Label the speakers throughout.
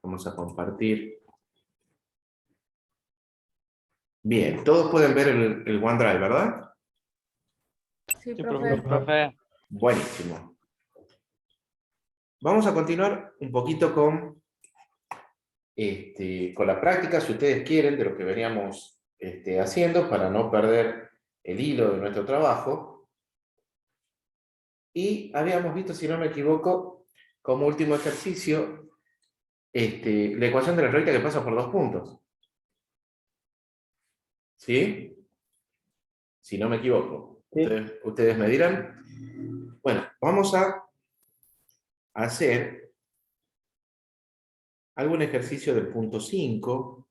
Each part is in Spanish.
Speaker 1: Vamos a compartir. Bien, todos pueden ver el OneDrive, ¿verdad?
Speaker 2: Sí,
Speaker 3: Sí,
Speaker 2: profe.
Speaker 3: profe.
Speaker 1: Buenísimo. Vamos a continuar un poquito con la práctica, si ustedes quieren, de lo que veníamos haciendo para no perder el hilo de nuestro trabajo. Y habíamos visto, si no me equivoco, como último ejercicio, la ecuación de la recta que pasa por 2 puntos. ¿Sí? Si no me equivoco.
Speaker 4: Sí.
Speaker 1: Ustedes me dirán. Bueno, vamos a hacer algún ejercicio del punto 5.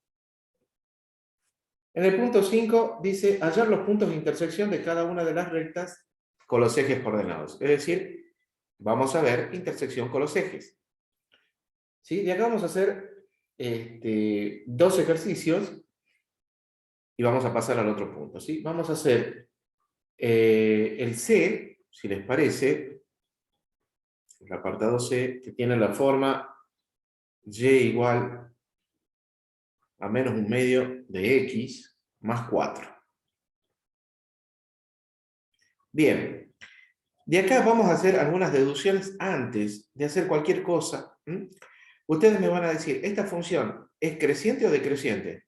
Speaker 1: En el punto 5 dice hallar los puntos de intersección de cada una de las rectas con los ejes coordenados. Es decir, vamos a ver intersección con los ejes. ¿Sí? De acá vamos a hacer 2 ejercicios y vamos a pasar al otro punto. ¿Sí? Vamos a hacer el C, si les parece, el apartado C, que tiene la forma y igual a menos 1/2 de x más 4. Bien, de acá vamos a hacer algunas deducciones antes de hacer cualquier cosa. Ustedes me van a decir, ¿esta función es creciente o decreciente?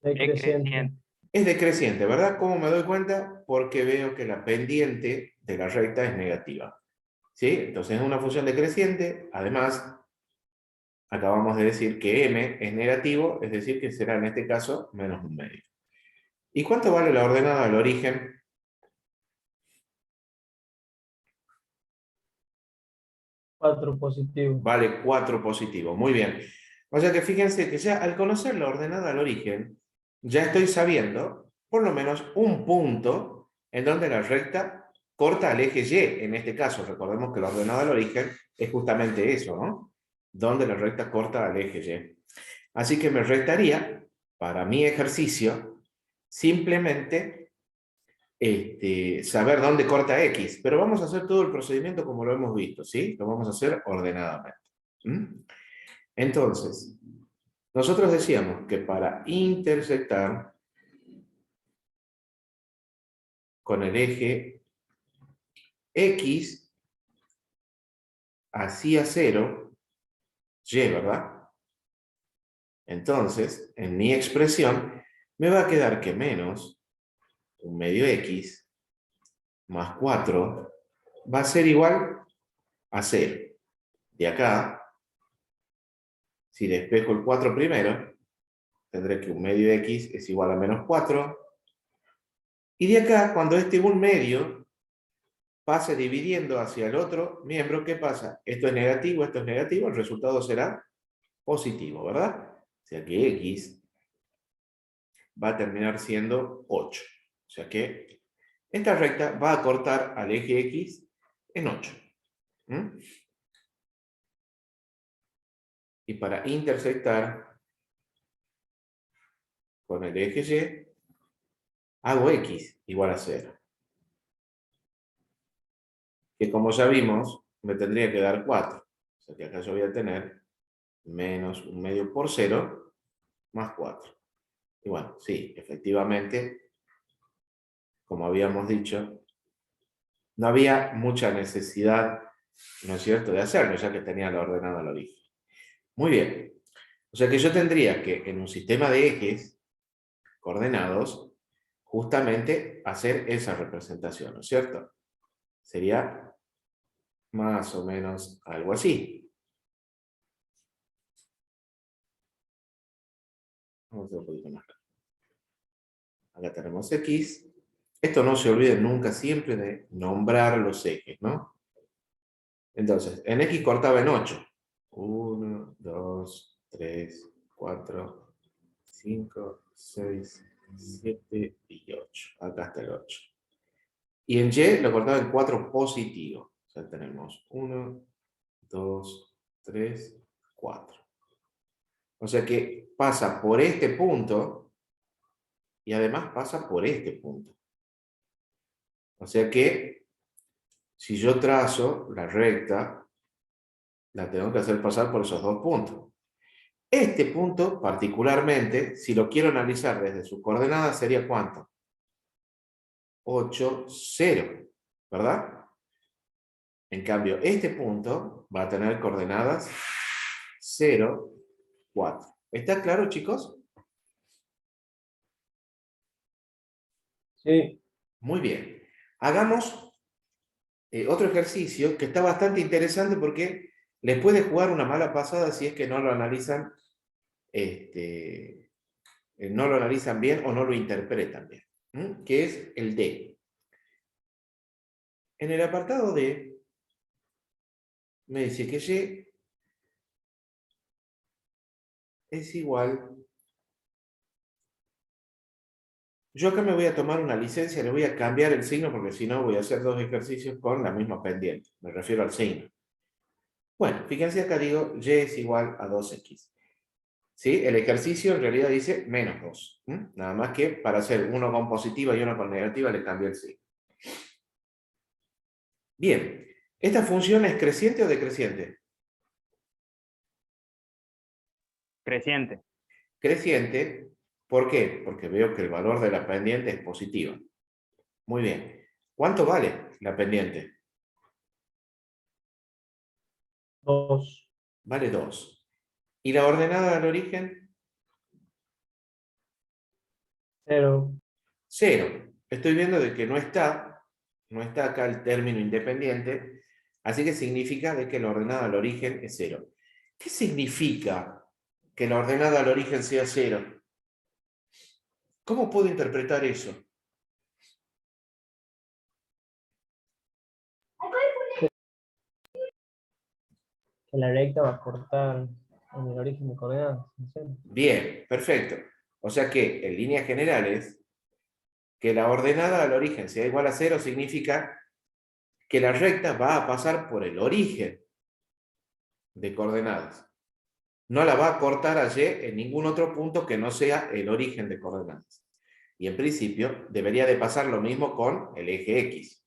Speaker 4: Decreciente.
Speaker 1: Es decreciente, ¿verdad? ¿Cómo me doy cuenta? Porque veo que la pendiente de la recta es negativa. ¿Sí? Entonces es una función decreciente. Además, acabamos de decir que m es negativo, es decir, que será en este caso menos 1/2. ¿Y cuánto vale la ordenada del origen?
Speaker 4: 4 positivo.
Speaker 1: Vale 4 positivo. Muy bien. O sea que fíjense que ya al conocer la ordenada al origen, ya estoy sabiendo por lo menos un punto en donde la recta corta al eje Y. En este caso, recordemos que la ordenada al origen es justamente eso, ¿no? Donde la recta corta al eje Y. Así que me restaría, para mi ejercicio, simplemente saber dónde corta X. Pero vamos a hacer todo el procedimiento como lo hemos visto, ¿sí? Lo vamos a hacer ordenadamente. Entonces, nosotros decíamos que para intersectar con el eje X hacia 0, Y, ¿verdad? Entonces, en mi expresión, me va a quedar que menos 1/2 X más 4 va a ser igual a 0. De acá, si despejo el 4 primero, tendré que 1/2 X es igual a menos 4. Y de acá, cuando este 1/2 pase dividiendo hacia el otro miembro, ¿qué pasa? Esto es negativo, el resultado será positivo, ¿verdad? O sea que X va a terminar siendo 8. O sea que esta recta va a cortar al eje X en 8. Y para intersectar con el eje Y, hago X igual a 0. Que como ya vimos, me tendría que dar 4. O sea que acá yo voy a tener menos 1/2 por 0 más 4. Y bueno, sí, efectivamente, como habíamos dicho, no había mucha necesidad, ¿no es cierto?, de hacerlo, ya que tenía la ordenada al origen. Muy bien. O sea que yo tendría que, en un sistema de ejes coordenados, justamente hacer esa representación, ¿no es cierto? Sería más o menos algo así. Vamos a hacer un poquito más. Acá tenemos X. Esto no se olviden nunca siempre de nombrar los ejes, ¿no? Entonces, en X cortaba en 8. 1, 2, 3, 4, 5, 6, 7 y 8. Acá está el 8. Y en Y lo cortaba en 4 positivo. O sea, tenemos 1, 2, 3, 4. O sea que pasa por este punto y además pasa por este punto. O sea que si yo trazo la recta la tengo que hacer pasar por esos dos puntos. Este punto, particularmente, si lo quiero analizar desde sus coordenadas, sería ¿cuánto? 8, 0, ¿verdad? En cambio, este punto va a tener coordenadas 0, 4. ¿Está claro, chicos?
Speaker 4: Sí.
Speaker 1: Muy bien. Hagamos otro ejercicio que está bastante interesante porque les puede jugar una mala pasada si es que no lo analizan, no lo analizan bien o no lo interpretan bien. Que es el D. En el apartado D, me dice que Y es igual. Yo acá me voy a tomar una licencia, le voy a cambiar el signo porque si no voy a hacer dos ejercicios con la misma pendiente. Me refiero al signo. Bueno, fíjense acá digo Y es igual a 2X. ¿Sí? El ejercicio en realidad dice menos 2. Nada más que para hacer uno con positiva y uno con negativa le cambio el signo. Bien, ¿esta función es creciente o decreciente?
Speaker 2: Creciente.
Speaker 1: Creciente, ¿por qué? Porque veo que el valor de la pendiente es positiva. Muy bien. ¿Cuánto vale la pendiente?
Speaker 4: 2.
Speaker 1: Vale 2. ¿Y la ordenada del origen?
Speaker 4: 0.
Speaker 1: 0. Estoy viendo de que no está acá el término independiente, así que significa de que la ordenada al origen es 0. ¿Qué significa que la ordenada al origen sea 0? ¿Cómo puedo interpretar eso?
Speaker 4: Que la recta va a cortar en el origen de coordenadas. En 0.
Speaker 1: Bien, perfecto. O sea que, en líneas generales, que la ordenada al origen sea igual a 0 significa que la recta va a pasar por el origen de coordenadas. No la va a cortar a Y en ningún otro punto que no sea el origen de coordenadas. Y en principio debería de pasar lo mismo con el eje X.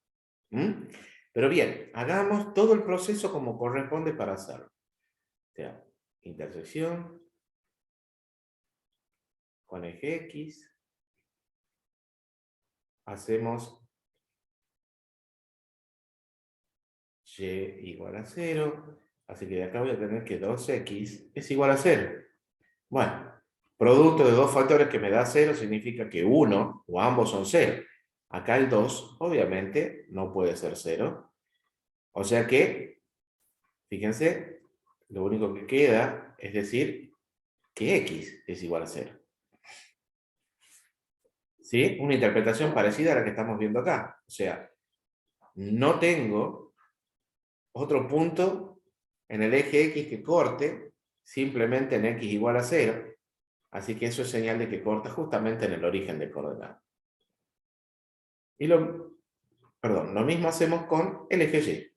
Speaker 1: Pero bien, hagamos todo el proceso como corresponde para hacerlo. O sea, intersección con eje X. Hacemos Y igual a 0. Así que de acá voy a tener que 2X es igual a 0. Bueno, producto de dos factores que me da 0 significa que uno o ambos son 0. Acá el 2, obviamente, no puede ser 0. O sea que, fíjense, lo único que queda es decir que X es igual a 0. ¿Sí? Una interpretación parecida a la que estamos viendo acá. O sea, no tengo otro punto en el eje X que corte, simplemente en X igual a 0. Así que eso es señal de que corta justamente en el origen de coordenadas. Y lo mismo hacemos con el eje Y.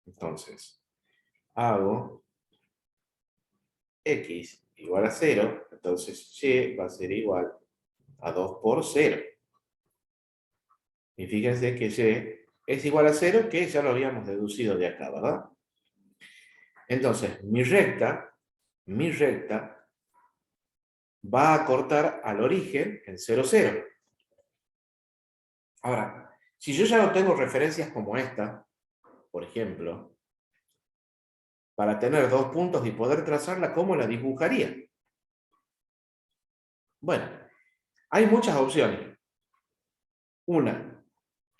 Speaker 1: Entonces, hago X igual a 0, entonces Y va a ser igual a 2 por 0. Y fíjense que Y es igual a 0, que ya lo habíamos deducido de acá, ¿verdad? Entonces, mi recta va a cortar al origen en 0, 0. Ahora, si yo ya no tengo referencias como esta, por ejemplo, para tener dos puntos y poder trazarla, ¿cómo la dibujaría? Bueno, hay muchas opciones. Una,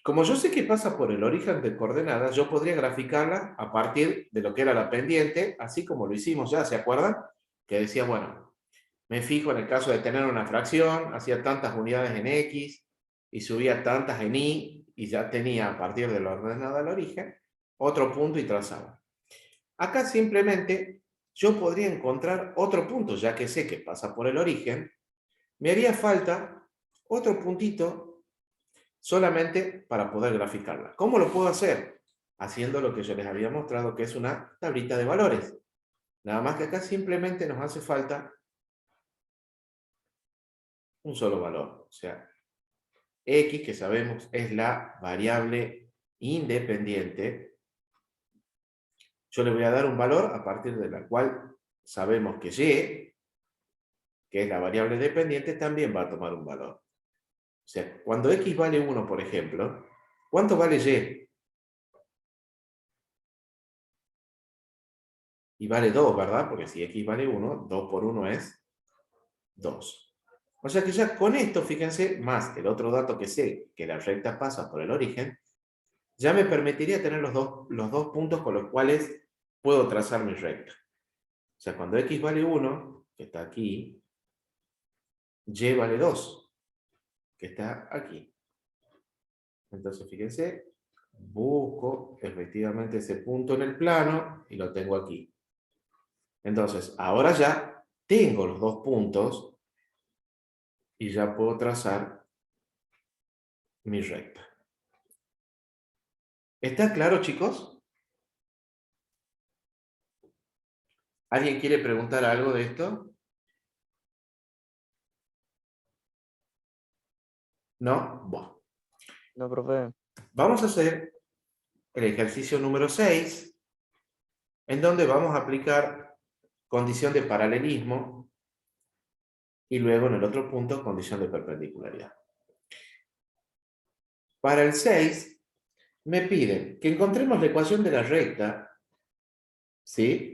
Speaker 1: como yo sé que pasa por el origen de coordenadas, yo podría graficarla a partir de lo que era la pendiente, así como lo hicimos ya, ¿se acuerdan? Que decía, bueno, me fijo en el caso de tener una fracción, hacía tantas unidades en X y subía tantas en Y, y ya tenía a partir de la ordenada al origen otro punto y trazaba. Acá simplemente yo podría encontrar otro punto, ya que sé que pasa por el origen, me haría falta otro puntito solamente para poder graficarla. ¿Cómo lo puedo hacer? Haciendo lo que yo les había mostrado, que es una tablita de valores. Nada más que acá simplemente nos hace falta un solo valor. O sea, X, que sabemos es la variable independiente yo le voy a dar un valor a partir de la cual sabemos que y, que es la variable dependiente, también va a tomar un valor. O sea, cuando x vale 1, por ejemplo, ¿cuánto vale y? Y vale 2, ¿verdad? Porque si x vale 1, 2 por 1 es 2. O sea que ya con esto, fíjense, más el otro dato que sé, que la recta pasa por el origen, ya me permitiría tener los dos puntos con los cuales puedo trazar mi recta. O sea, cuando x vale 1, que está aquí, y vale 2, que está aquí. Entonces, fíjense, busco efectivamente ese punto en el plano y lo tengo aquí. Entonces, ahora ya tengo los dos puntos y ya puedo trazar mi recta. ¿Está claro, chicos? ¿Alguien quiere preguntar algo de esto? ¿No? Bueno.
Speaker 4: No, profe.
Speaker 1: Vamos a hacer el ejercicio número 6, en donde vamos a aplicar condición de paralelismo y luego en el otro punto condición de perpendicularidad. Para el 6, me piden que encontremos la ecuación de la recta, ¿sí?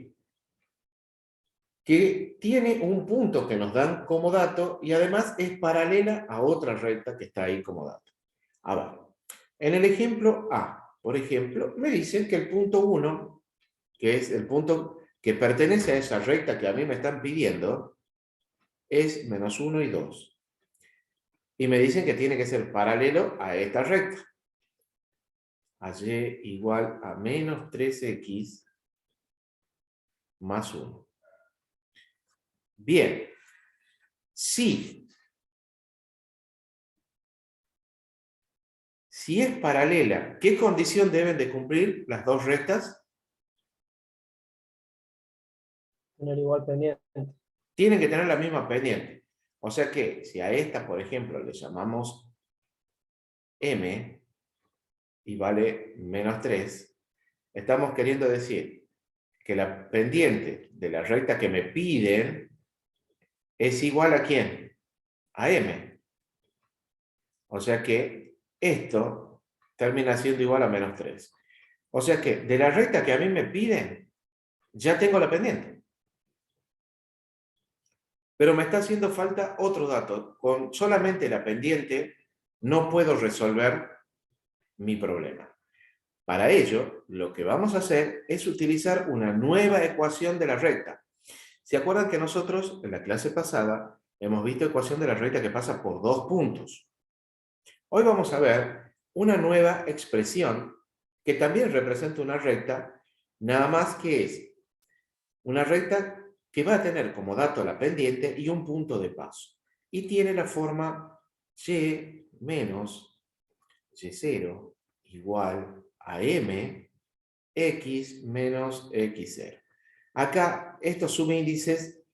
Speaker 1: Que tiene un punto que nos dan como dato y además es paralela a otra recta que está ahí como dato. A ver, en el ejemplo A, por ejemplo, me dicen que el punto 1, que es el punto que pertenece a esa recta que a mí me están pidiendo, es menos 1 y 2. Y me dicen que tiene que ser paralelo a esta recta. A y igual a menos 3x más 1. Bien, si es paralela, ¿qué condición deben de cumplir las dos rectas?
Speaker 4: Tener igual pendiente.
Speaker 1: Tienen que tener la misma pendiente. O sea que si a esta, por ejemplo, le llamamos m y vale menos 3, estamos queriendo decir que la pendiente de la recta que me piden es igual a ¿quién? A m. O sea que esto termina siendo igual a menos 3. O sea que de la recta que a mí me piden, ya tengo la pendiente. Pero me está haciendo falta otro dato. Con solamente la pendiente no puedo resolver mi problema. Para ello, lo que vamos a hacer es utilizar una nueva ecuación de la recta. ¿Se acuerdan que nosotros, en la clase pasada, hemos visto ecuación de la recta que pasa por dos puntos? Hoy vamos a ver una nueva expresión que también representa una recta, nada más que es una recta que va a tener como dato la pendiente y un punto de paso. Y tiene la forma y menos y0 igual a m x menos x0. Acá estos subíndices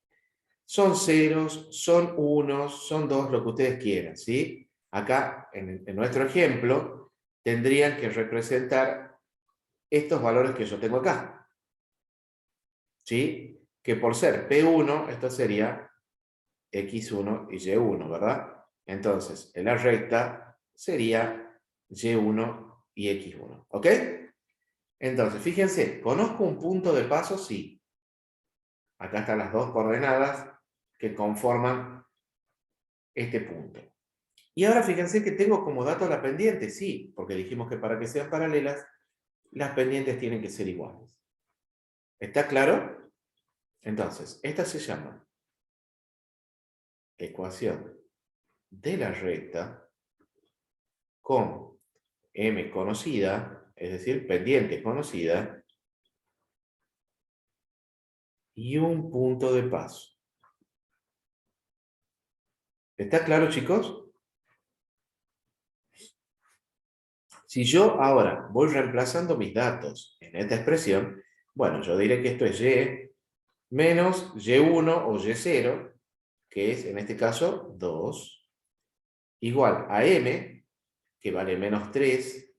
Speaker 1: son ceros, son unos, son dos, lo que ustedes quieran, ¿sí? Acá, en nuestro ejemplo, tendrían que representar estos valores que yo tengo acá, ¿sí? Que por ser P1, esto sería X1 y Y1, ¿verdad? Entonces, en la recta sería Y1 y X1, ¿ok? Entonces, fíjense, ¿conozco un punto de paso? Sí. Acá están las dos coordenadas que conforman este punto. Y ahora fíjense que tengo como dato la pendiente, sí, porque dijimos que para que sean paralelas, las pendientes tienen que ser iguales. ¿Está claro? Entonces, esta se llama ecuación de la recta con m conocida, es decir, pendiente conocida, y un punto de paso. ¿Está claro, chicos? Si yo ahora voy reemplazando mis datos en esta expresión, bueno, yo diré que esto es y menos y1 o y0, que es en este caso 2, igual a m, que vale menos 3,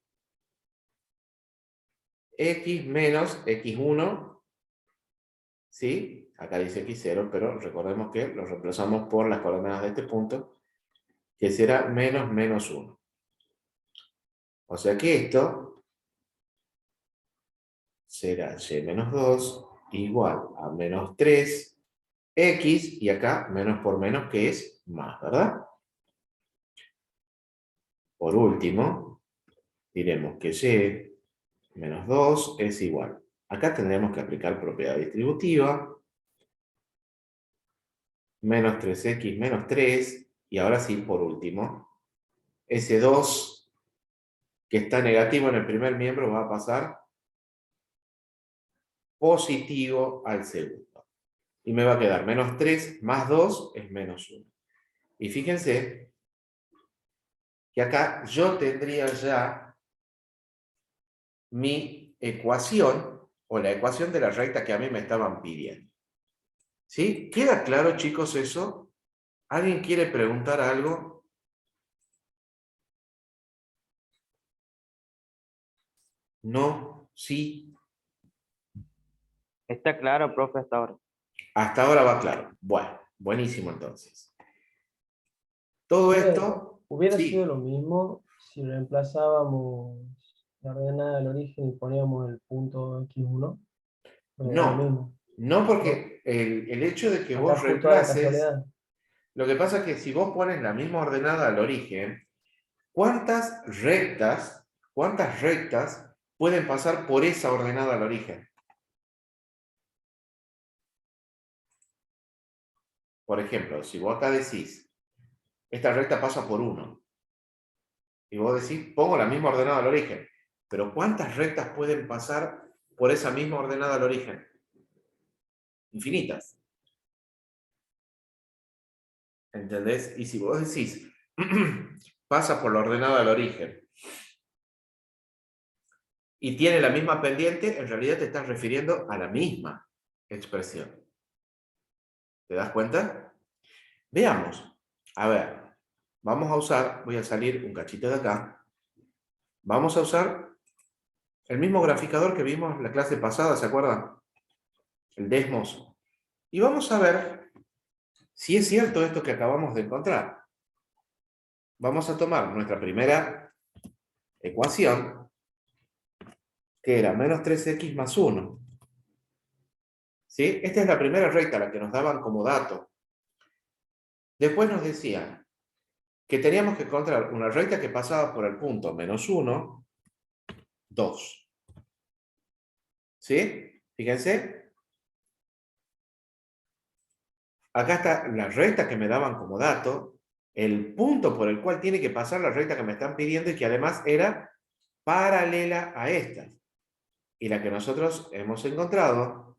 Speaker 1: x menos x1, ¿sí? Acá dice x0, pero recordemos que lo reemplazamos por las coordenadas de este punto, que será menos menos 1. O sea que esto será y menos 2 igual a menos 3x, y acá menos por menos, que es más, ¿verdad? Por último, diremos que y menos 2 es igual. Acá tendremos que aplicar propiedad distributiva. Menos 3x menos 3. Y ahora sí, por último, ese 2 que está negativo en el primer miembro va a pasar positivo al segundo. Y me va a quedar menos 3 más 2 es menos 1. Y fíjense que acá yo tendría ya mi ecuación, o la ecuación de la recta que a mí me estaban pidiendo. ¿Sí? ¿Queda claro, chicos, eso? ¿Alguien quiere preguntar algo? ¿No? ¿Sí?
Speaker 2: Está claro, profe, hasta ahora.
Speaker 1: Hasta ahora va claro. Bueno, buenísimo entonces. Todo esto,
Speaker 4: Hubiera sido
Speaker 1: sí.
Speaker 4: lo mismo si reemplazábamos la ordenada del origen y poníamos el punto x1. Pero da lo
Speaker 1: No,
Speaker 4: mismo.
Speaker 1: no,
Speaker 4: No,
Speaker 1: porque el hecho de que
Speaker 4: acá
Speaker 1: vos
Speaker 4: justo a la
Speaker 1: reemplaces,
Speaker 4: casualidad.
Speaker 1: lo que pasa es que si vos pones la misma ordenada al origen, ¿cuántas rectas pueden pasar por esa ordenada al origen? Por ejemplo, si vos acá decís, esta recta pasa por 1, y vos decís, pongo la misma ordenada al origen, pero ¿cuántas rectas pueden pasar por esa misma ordenada al origen? Infinitas. ¿Entendés? Y si vos decís, pasa por la ordenada del origen y tiene la misma pendiente, en realidad te estás refiriendo a la misma expresión. ¿Te das cuenta? Veamos. A ver, vamos a usar, voy a salir un cachito de acá, vamos a usar el mismo graficador que vimos en la clase pasada, ¿se acuerdan? El Desmos. Y vamos a ver si es cierto esto que acabamos de encontrar. Vamos a tomar nuestra primera ecuación, que era menos 3x más 1. ¿Sí? Esta es la primera recta, la que nos daban como dato. Después nos decían que teníamos que encontrar una recta que pasaba por el punto menos 1, 2. ¿Sí? Fíjense. Acá está la recta que me daban como dato, el punto por el cual tiene que pasar la recta que me están pidiendo y que además era paralela a esta. Y la que nosotros hemos encontrado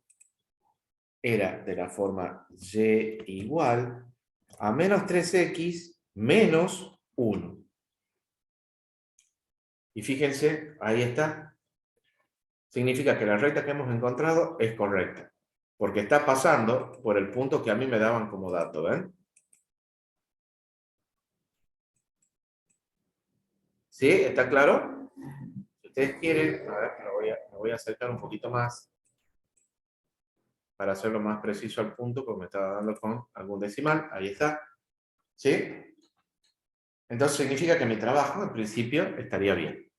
Speaker 1: era de la forma y igual a menos 3x menos 1. Y fíjense, ahí está. Significa que la recta que hemos encontrado es correcta, porque está pasando por el punto que a mí me daban como dato, ¿ven? ¿Sí? ¿Está claro? Si ustedes quieren, a ver, me voy a acercar un poquito más para hacerlo más preciso al punto, porque me estaba dando con algún decimal. Ahí está. ¿Sí? Entonces significa que mi trabajo, en principio, estaría bien.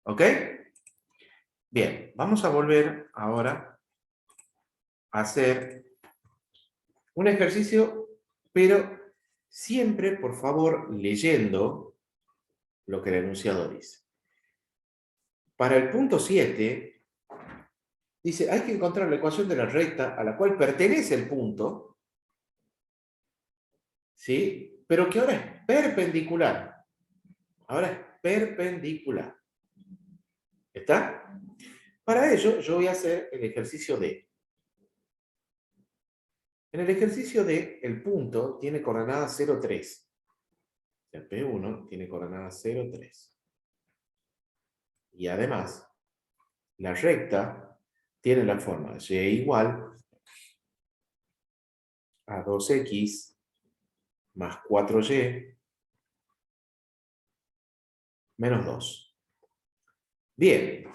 Speaker 1: ¿Ok? Bien, vamos a volver ahora a hacer un ejercicio, pero siempre, por favor, leyendo lo que el enunciado dice. Para el punto 7, dice, hay que encontrar la ecuación de la recta a la cual pertenece el punto, ¿sí? Pero que ahora es perpendicular. Ahora es perpendicular. ¿Está? Para ello, yo voy a hacer el ejercicio D. En el ejercicio D, el punto tiene coordenada 0,3. El P1 tiene coordenada 0,3. Y además, la recta tiene la forma y igual a 2x más 4y menos 2. Bien,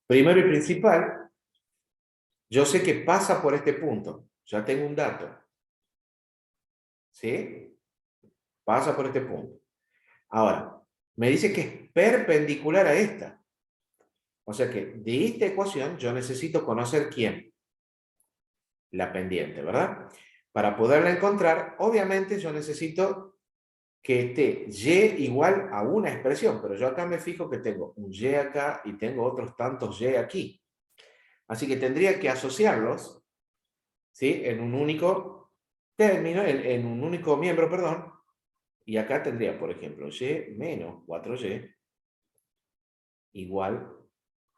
Speaker 1: Primero y principal, yo sé que pasa por este punto. Ya tengo un dato. ¿Sí? Pasa por este punto. Ahora, me dice que es perpendicular a esta. O sea que de esta ecuación yo necesito conocer quién. La pendiente, ¿verdad? Para poderla encontrar, obviamente yo necesito que esté y igual a una expresión, pero yo acá me fijo que tengo un y acá y tengo otros tantos y aquí. Así que tendría que asociarlos, ¿sí? En un único término, en un único miembro, perdón, y acá tendría, por ejemplo, y menos 4y igual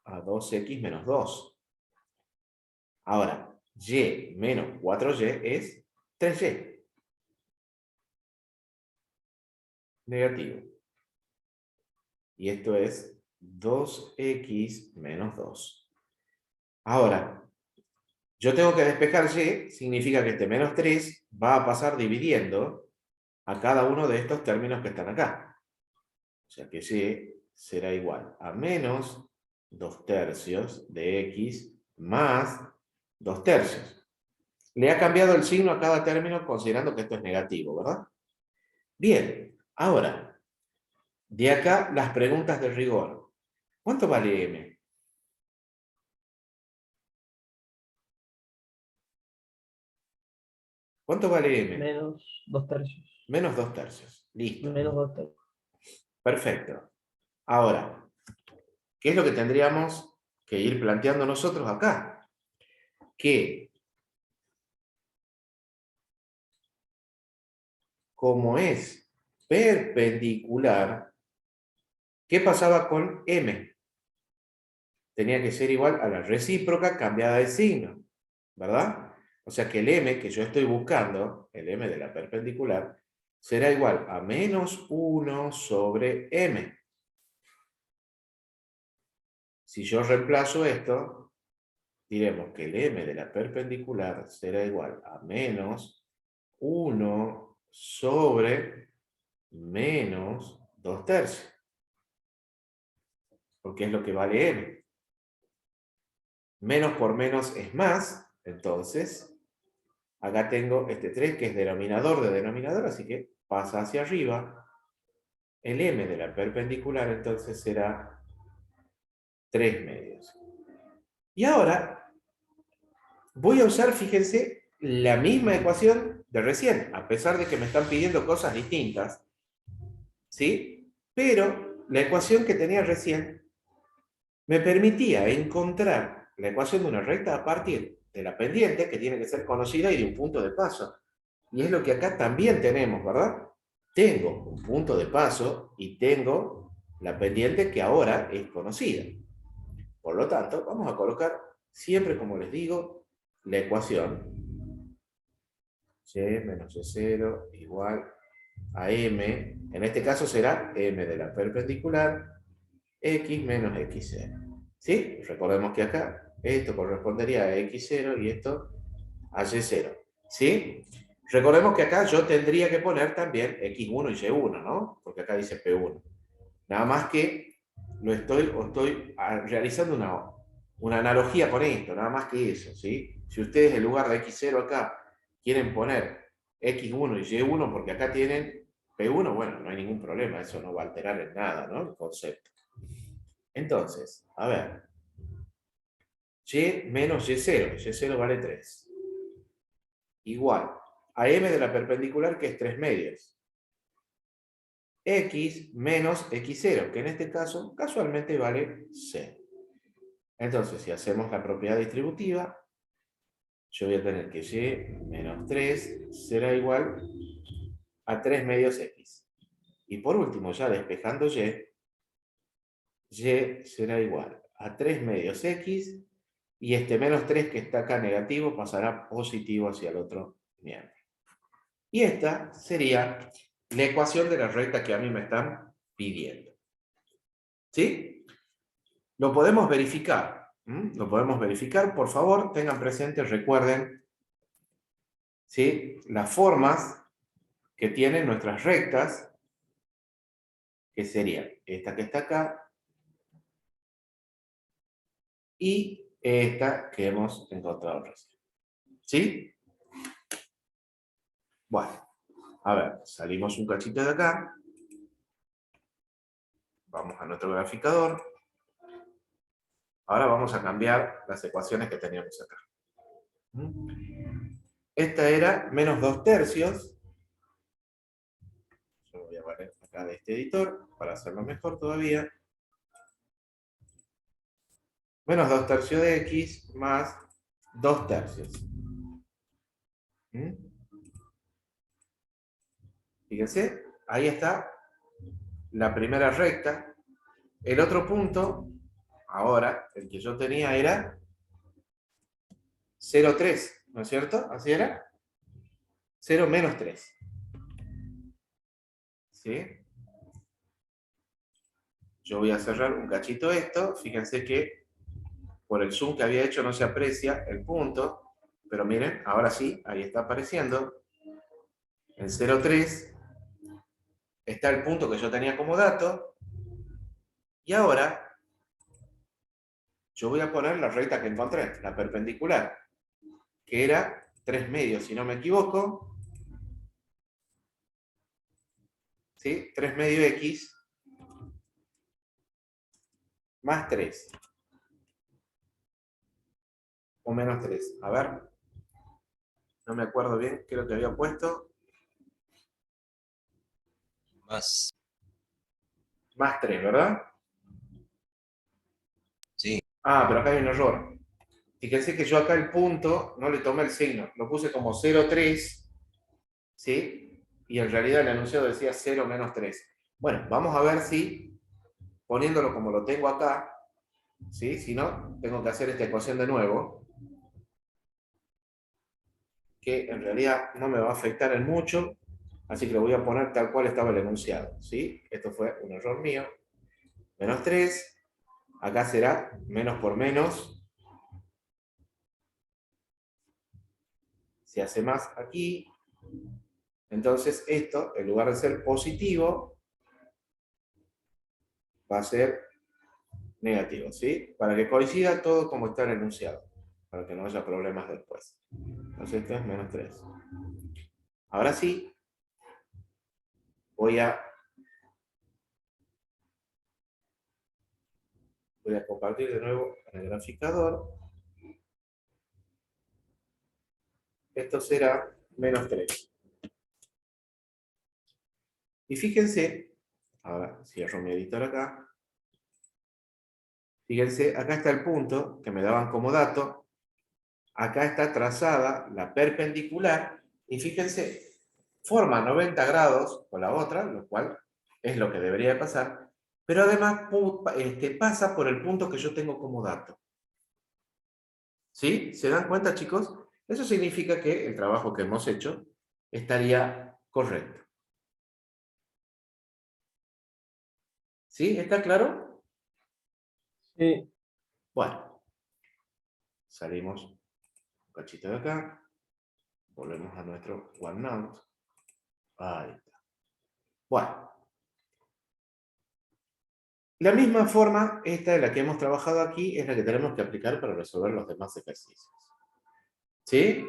Speaker 1: a 2x menos 2. Ahora, y menos 4y es 3y. Negativo. Y esto es 2x menos 2. Ahora, yo tengo que despejar y, significa que este menos 3 va a pasar dividiendo a cada uno de estos términos que están acá. O sea que y será igual a menos 2 tercios de x más 2 tercios. Le ha cambiado el signo a cada término considerando que esto es negativo, ¿verdad? Bien, ahora, de acá las preguntas de rigor. ¿Cuánto vale m? ¿Cuánto vale m?
Speaker 4: Menos 2 tercios.
Speaker 1: Menos 2 tercios. Listo.
Speaker 4: Menos 2 tercios.
Speaker 1: Perfecto. Ahora, ¿qué es lo que tendríamos que ir planteando nosotros acá? Que como es perpendicular, ¿qué pasaba con m? Tenía que ser igual a la recíproca cambiada de signo, ¿verdad? O sea que el m que yo estoy buscando, el m de la perpendicular, será igual a menos 1 sobre m. Si yo reemplazo esto, diremos que el m de la perpendicular será igual a menos 1 sobre menos 2 tercios. Porque es lo que vale m. Menos por menos es más, entonces acá tengo este 3 que es denominador de denominador, así que pasa hacia arriba. El m de la perpendicular entonces será 3 medios. Y ahora voy a usar, fíjense, la misma ecuación de recién, a pesar de que me están pidiendo cosas distintas, ¿sí? Pero la ecuación que tenía recién me permitía encontrar la ecuación de una recta a partir de la pendiente, que tiene que ser conocida, y de un punto de paso. Y es lo que acá también tenemos, ¿verdad? Tengo un punto de paso y tengo la pendiente que ahora es conocida. Por lo tanto, vamos a colocar siempre, como les digo, la ecuación y menos y0 igual a m. En este caso será m de la perpendicular x menos x0. ¿Sí? Recordemos que acá esto correspondería a x0 y esto a y0. ¿Sí? Recordemos que acá yo tendría que poner también x1 y y1, ¿no? Porque acá dice p1. Nada más que estoy realizando una analogía con esto, nada más que eso, ¿sí? Si ustedes en lugar de x0 acá quieren poner x1 y y1 porque acá tienen p1, bueno, no hay ningún problema, eso no va a alterar en nada, ¿no? El concepto. Entonces, a ver, y menos y0, y0 vale 3. Igual a m de la perpendicular, que es 3 medios. X menos x0, que en este caso casualmente vale 0. Entonces, si hacemos la propiedad distributiva, yo voy a tener que y menos 3 será igual a 3 medios x. Y por último, ya despejando y será igual a 3 medios x, y este menos 3 que está acá negativo pasará positivo hacia el otro miembro. Y esta sería la ecuación de la recta que a mí me están pidiendo. ¿Sí? Lo podemos verificar. Lo podemos verificar. Por favor, tengan presente, recuerden, ¿sí?, las formas que tienen nuestras rectas, que serían esta que está acá, y esta que hemos encontrado recién. ¿Sí? Bueno, a ver, salimos un cachito de acá. Vamos a nuestro graficador. Ahora vamos a cambiar las ecuaciones que teníamos acá. Esta era menos 2/3. Yo voy a poner acá de este editor para hacerlo mejor todavía. Menos 2/3 de x más 2/3. Fíjense, ahí está la primera recta. El otro punto, ahora, el que yo tenía era 0,3, ¿no es cierto? ¿Así era? 0 menos 3. ¿Sí? Yo voy a cerrar un cachito esto. Fíjense que por el zoom que había hecho no se aprecia el punto. Pero miren, ahora sí, ahí está apareciendo. En 0,3 está el punto que yo tenía como dato. Y ahora yo voy a poner la recta que encontré, la perpendicular, que era 3 medios, si no me equivoco. ¿Sí? 3 medios x más 3. O menos 3. A ver. No me acuerdo bien qué es lo que había puesto.
Speaker 3: Más.
Speaker 1: Más 3, ¿verdad?
Speaker 3: Sí.
Speaker 1: Ah, pero acá hay un error. Fíjense que yo acá el punto no le tomé el signo. Lo puse como 0,3. ¿Sí? Y en realidad el enunciado decía 0 menos 3. Bueno, vamos a ver si, poniéndolo como lo tengo acá, ¿sí? Si no, tengo que hacer esta ecuación de nuevo, que en realidad no me va a afectar en mucho, así que lo voy a poner tal cual estaba el enunciado, ¿sí? Esto fue un error mío. Menos 3, acá será menos por menos, se hace más aquí, entonces esto, en lugar de ser positivo, va a ser negativo, ¿sí? Para que coincida todo como está el enunciado, para que no haya problemas después. Entonces esto es menos 3. Ahora sí, voy a compartir de nuevo en el graficador. Esto será menos 3. Y fíjense, ahora cierro mi editor acá. Fíjense, acá está el punto que me daban como dato. Acá está trazada la perpendicular. Y fíjense, forma 90 grados con la otra, lo cual es lo que debería de pasar. Pero además pasa por el punto que yo tengo como dato. ¿Sí? ¿Se dan cuenta, chicos? Eso significa que el trabajo que hemos hecho estaría correcto. ¿Sí? ¿Está claro?
Speaker 4: Sí.
Speaker 1: Bueno, salimos un cachito de acá, volvemos a nuestro OneNote. Ahí está. Bueno, la misma forma, esta de la que hemos trabajado aquí, es la que tenemos que aplicar para resolver los demás ejercicios. ¿Sí?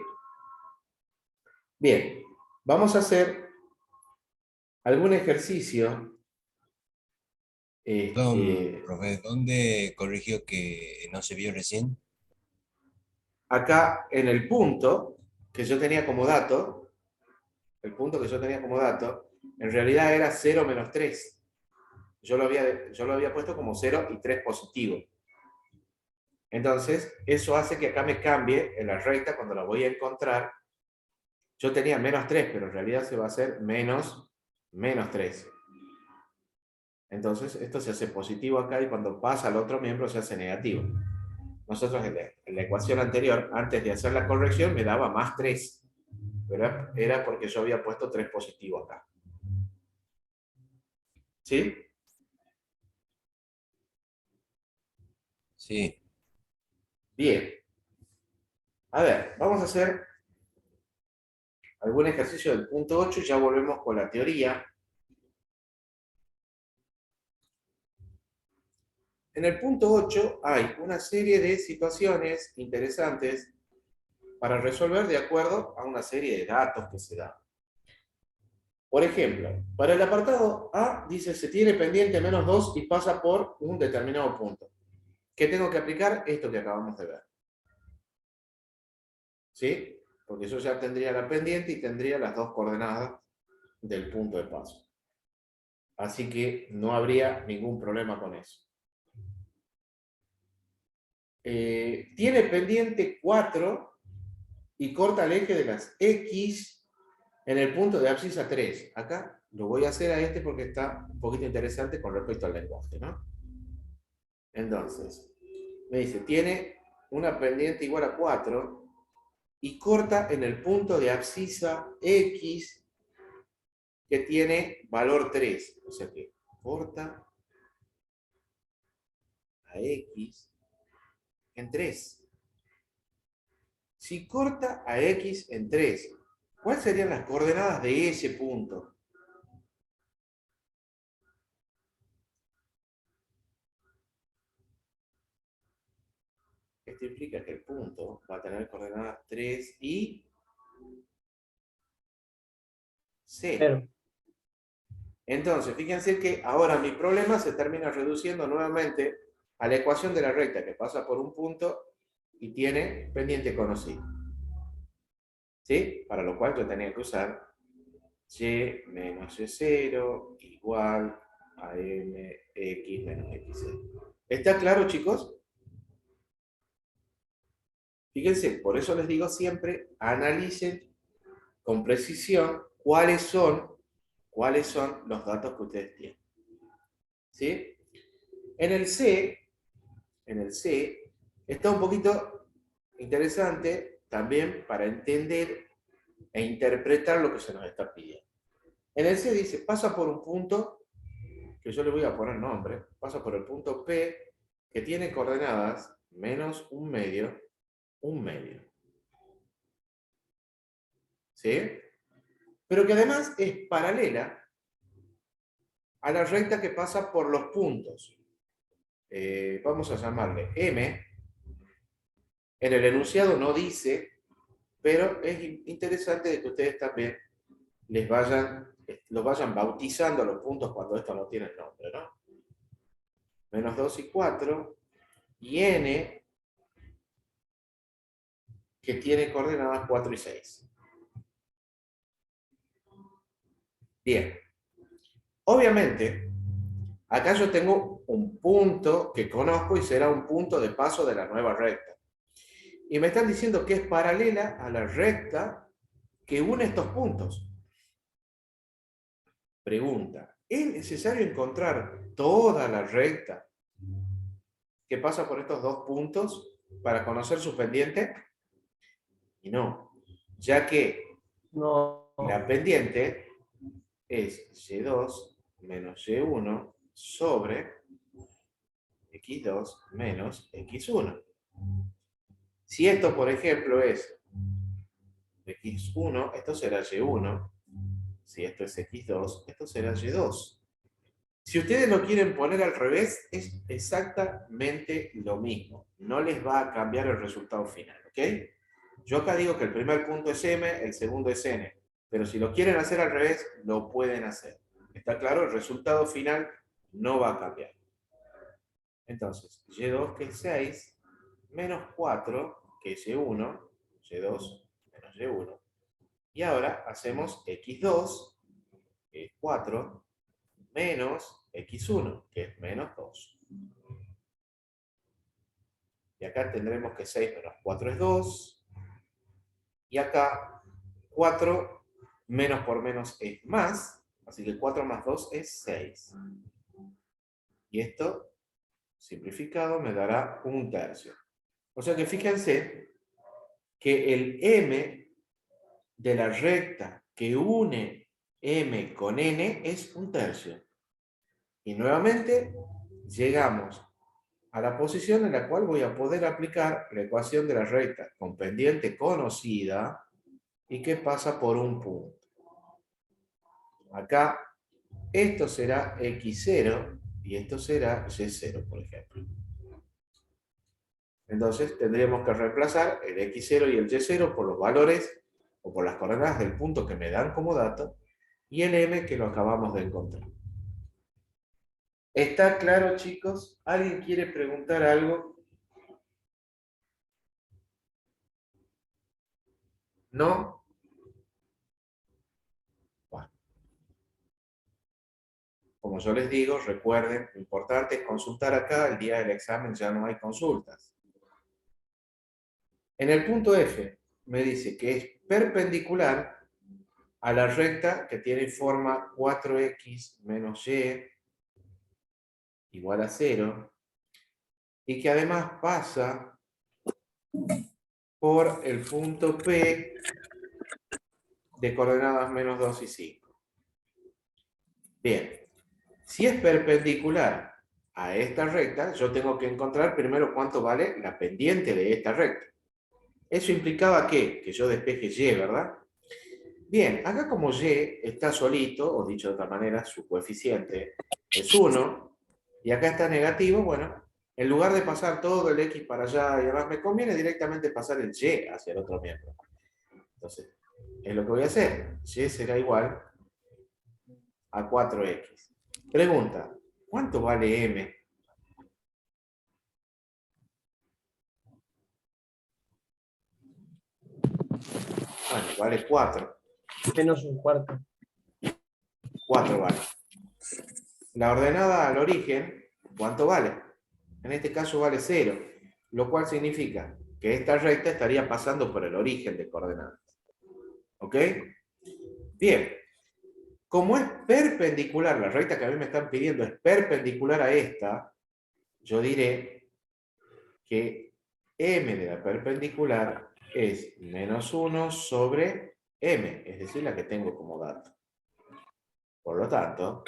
Speaker 1: Bien, vamos a hacer algún ejercicio.
Speaker 3: Profe, ¿dónde corrigió que no se vio recién?
Speaker 1: Acá en el punto que yo tenía como dato, el punto que yo tenía como dato, en realidad era 0 menos 3. Yo lo había puesto como 0 y 3 positivo. Entonces, eso hace que acá me cambie en la recta cuando la voy a encontrar. Yo tenía menos 3, pero en realidad se va a hacer menos 3. Entonces, esto se hace positivo acá y cuando pasa al otro miembro se hace negativo. Nosotros en la ecuación anterior, antes de hacer la corrección, me daba más 3. Pero era porque yo había puesto 3 positivo acá. ¿Sí?
Speaker 3: Sí.
Speaker 1: Bien. A ver, vamos a hacer algún ejercicio del punto 8 y ya volvemos con la teoría. En el punto 8 hay una serie de situaciones interesantes para resolver de acuerdo a una serie de datos que se dan. Por ejemplo, para el apartado A dice se tiene pendiente -2 y pasa por un determinado punto. ¿Qué tengo que aplicar? Esto que acabamos de ver. ¿Sí? Porque yo ya tendría la pendiente y tendría las dos coordenadas del punto de paso. Así que no habría ningún problema con eso. Tiene pendiente 4 y corta el eje de las X en el punto de abscisa 3. Acá lo voy a hacer a este porque está un poquito interesante con respecto al lenguaje, ¿no? Entonces, me dice, tiene una pendiente igual a 4 y corta en el punto de abscisa X que tiene valor 3. O sea que corta a X en 3. Si corta a X en 3, ¿cuáles serían las coordenadas de ese punto? Esto implica que el punto va a tener coordenadas 3 y 0.
Speaker 4: 0.
Speaker 1: Entonces, fíjense que ahora mi problema se termina reduciendo nuevamente a la ecuación de la recta que pasa por un punto y tiene pendiente conocido. ¿Sí? Para lo cual yo tenía que usar y menos y0 igual a mx menos x0. ¿Está claro, chicos? Fíjense, por eso les digo siempre, analicen con precisión cuáles son los datos que ustedes tienen. ¿Sí? En el C está un poquito interesante también para entender e interpretar lo que se nos está pidiendo. En el C dice, pasa por un punto, que yo le voy a poner nombre, pasa por el punto P, que tiene coordenadas menos un medio, ¿sí? Pero que además es paralela a la recta que pasa por los puntos. Vamos a llamarle M. En el enunciado no dice, pero es interesante de que ustedes también los vayan bautizando a los puntos cuando esto no tiene nombre, ¿no? Menos 2 y 4, y N, que tiene coordenadas 4 y 6. Bien. Obviamente, acá yo tengo un punto que conozco y será un punto de paso de la nueva recta. Y me están diciendo que es paralela a la recta que une estos puntos. Pregunta, ¿es necesario encontrar toda la recta que pasa por estos dos puntos para conocer su pendiente? Y no, ya que
Speaker 4: No.
Speaker 1: la pendiente es y2 menos y1 sobre x2 menos x1. Si esto, por ejemplo, es x1, esto será y1. Si esto es x2, esto será y2. Si ustedes lo quieren poner al revés, es exactamente lo mismo. No les va a cambiar el resultado final, ¿ok? Yo acá digo que el primer punto es m, el segundo es n. Pero si lo quieren hacer al revés, lo pueden hacer. ¿Está claro? El resultado final no va a cambiar. Entonces, y2 que es 6, menos 4 que es y1, y2 menos y1. Y ahora hacemos x2, que es 4, menos x1, que es menos 2. Y acá tendremos que 6 menos 4 es 2. Y acá 4 menos por menos es más. Así que 4 más 2 es 6. Y esto, simplificado, me dará 1/3. O sea que fíjense que el m de la recta que une m con n es 1/3. Y nuevamente llegamos a la posición en la cual voy a poder aplicar la ecuación de la recta con pendiente conocida y que pasa por un punto. Acá esto será x0 y esto será Y0, por ejemplo. Entonces tendríamos que reemplazar el X0 y el Y0 por los valores o por las coordenadas del punto que me dan como dato y el M que lo acabamos de encontrar. ¿Está claro, chicos? ¿Alguien quiere preguntar algo? ¿No? Bueno. Como yo les digo, recuerden, lo importante es consultar acá, el día del examen ya no hay consultas. En el punto F me dice que es perpendicular a la recta que tiene forma 4x menos y igual a 0 y que además pasa por el punto P de coordenadas menos 2 y 5. Bien, si es perpendicular a esta recta, yo tengo que encontrar primero cuánto vale la pendiente de esta recta. Eso implicaba ¿qué? Que yo despeje y, ¿verdad? Bien, acá como y está solito, o dicho de otra manera, su coeficiente es 1, y acá está negativo, bueno, en lugar de pasar todo el x para allá y además, me conviene directamente pasar el y hacia el otro miembro. Entonces, es lo que voy a hacer. Y será igual a 4x. Pregunta, ¿cuánto vale m? Bueno, vale 4.
Speaker 4: Menos un cuarto.
Speaker 1: 4 vale. La ordenada al origen, ¿cuánto vale? En este caso vale 0, lo cual significa que esta recta estaría pasando por el origen de coordenadas. ¿Ok? Bien. Como es perpendicular, la recta que a mí me están pidiendo es perpendicular a esta, yo diré que m de la perpendicular es menos 1 sobre m, es decir, la que tengo como dato. Por lo tanto,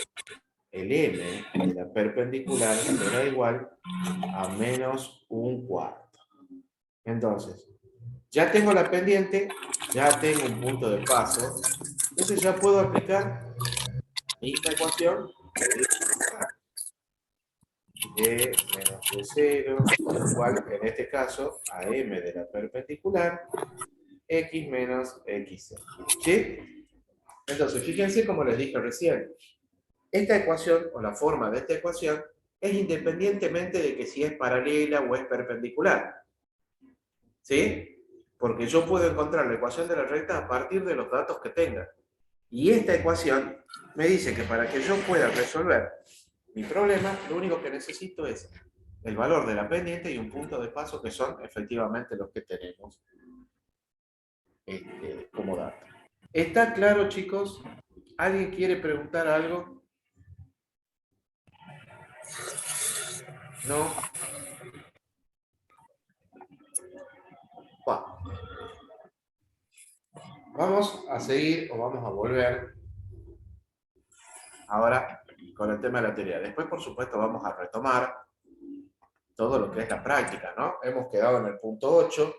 Speaker 1: el m de la perpendicular será igual a menos un cuarto. Entonces, ya tengo la pendiente, ya tengo un punto de paso, entonces ya puedo aplicar esta ecuación de menos y0 igual, en este caso, a m de la perpendicular, x menos x. ¿Sí? Entonces, fíjense como les dije recién, esta ecuación, o la forma de esta ecuación, es independientemente de que si es paralela o es perpendicular. ¿Sí? Porque yo puedo encontrar la ecuación de la recta a partir de los datos que tenga. Y esta ecuación me dice que para que yo pueda resolver mi problema, lo único que necesito es el valor de la pendiente y un punto de paso que son efectivamente los que tenemos como dato. ¿Está claro, chicos? ¿Alguien quiere preguntar algo? ¿No? Bueno. Vamos a seguir o vamos a volver ahora con el tema de la teoría. Después, por supuesto, vamos a retomar todo lo que es la práctica, ¿no? Hemos quedado en el punto 8,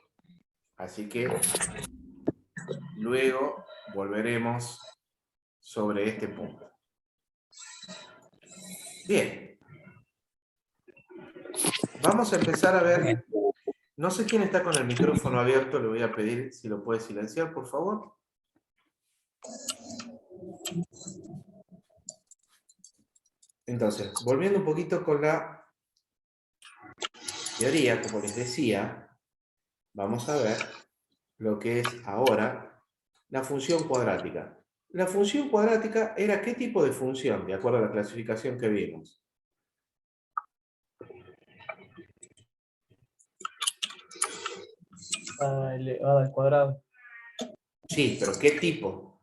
Speaker 1: así que luego volveremos sobre este punto. Bien. Vamos a empezar a ver. No sé quién está con el micrófono abierto, le voy a pedir si lo puede silenciar, por favor. Entonces, volviendo un poquito con la teoría, como les decía, vamos a ver lo que es ahora la función cuadrática. La función cuadrática era ¿qué tipo de función? De acuerdo a la clasificación que vimos.
Speaker 4: Elevada al cuadrado.
Speaker 1: Sí, pero ¿qué tipo?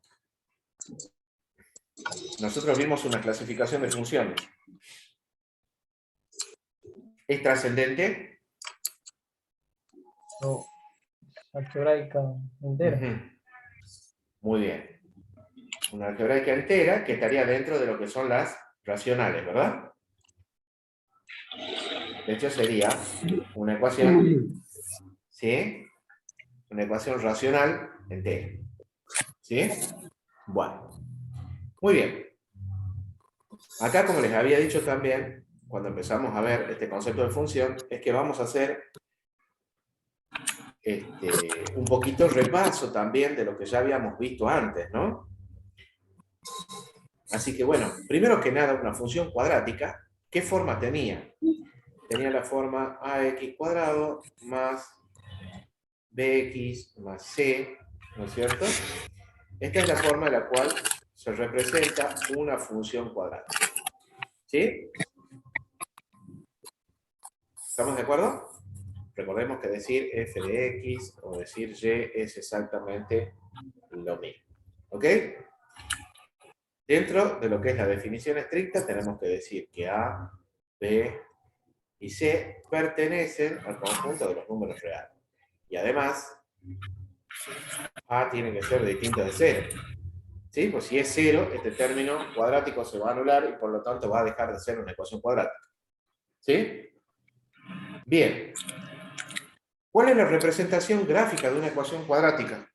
Speaker 1: Nosotros vimos una clasificación de funciones. ¿Es trascendente?
Speaker 4: No. Algebraica entera.
Speaker 1: Muy bien. Una algebraica entera que estaría dentro de lo que son las racionales, ¿verdad? De hecho sería una ecuación, ¿sí? Una ecuación racional entera. ¿Sí? Bueno. Muy bien. Acá, como les había dicho también, cuando empezamos a ver este concepto de función, es que vamos a hacer un poquito repaso también de lo que ya habíamos visto antes, ¿no? Así que bueno, primero que nada, una función cuadrática, ¿qué forma tenía? Tenía la forma ax cuadrado más bx más c, ¿no es cierto? Esta es la forma en la cual se representa una función cuadrática. ¿Sí? ¿Estamos de acuerdo? Recordemos que decir f de x o decir y es exactamente lo mismo. ¿Ok? Dentro de lo que es la definición estricta, tenemos que decir que A, B y C pertenecen al conjunto de los números reales. Y además, A tiene que ser distinto de 0. ¿Sí? Pues si es 0, este término cuadrático se va a anular y por lo tanto va a dejar de ser una ecuación cuadrática. ¿Sí? Bien. ¿Cuál es la representación gráfica de una ecuación cuadrática?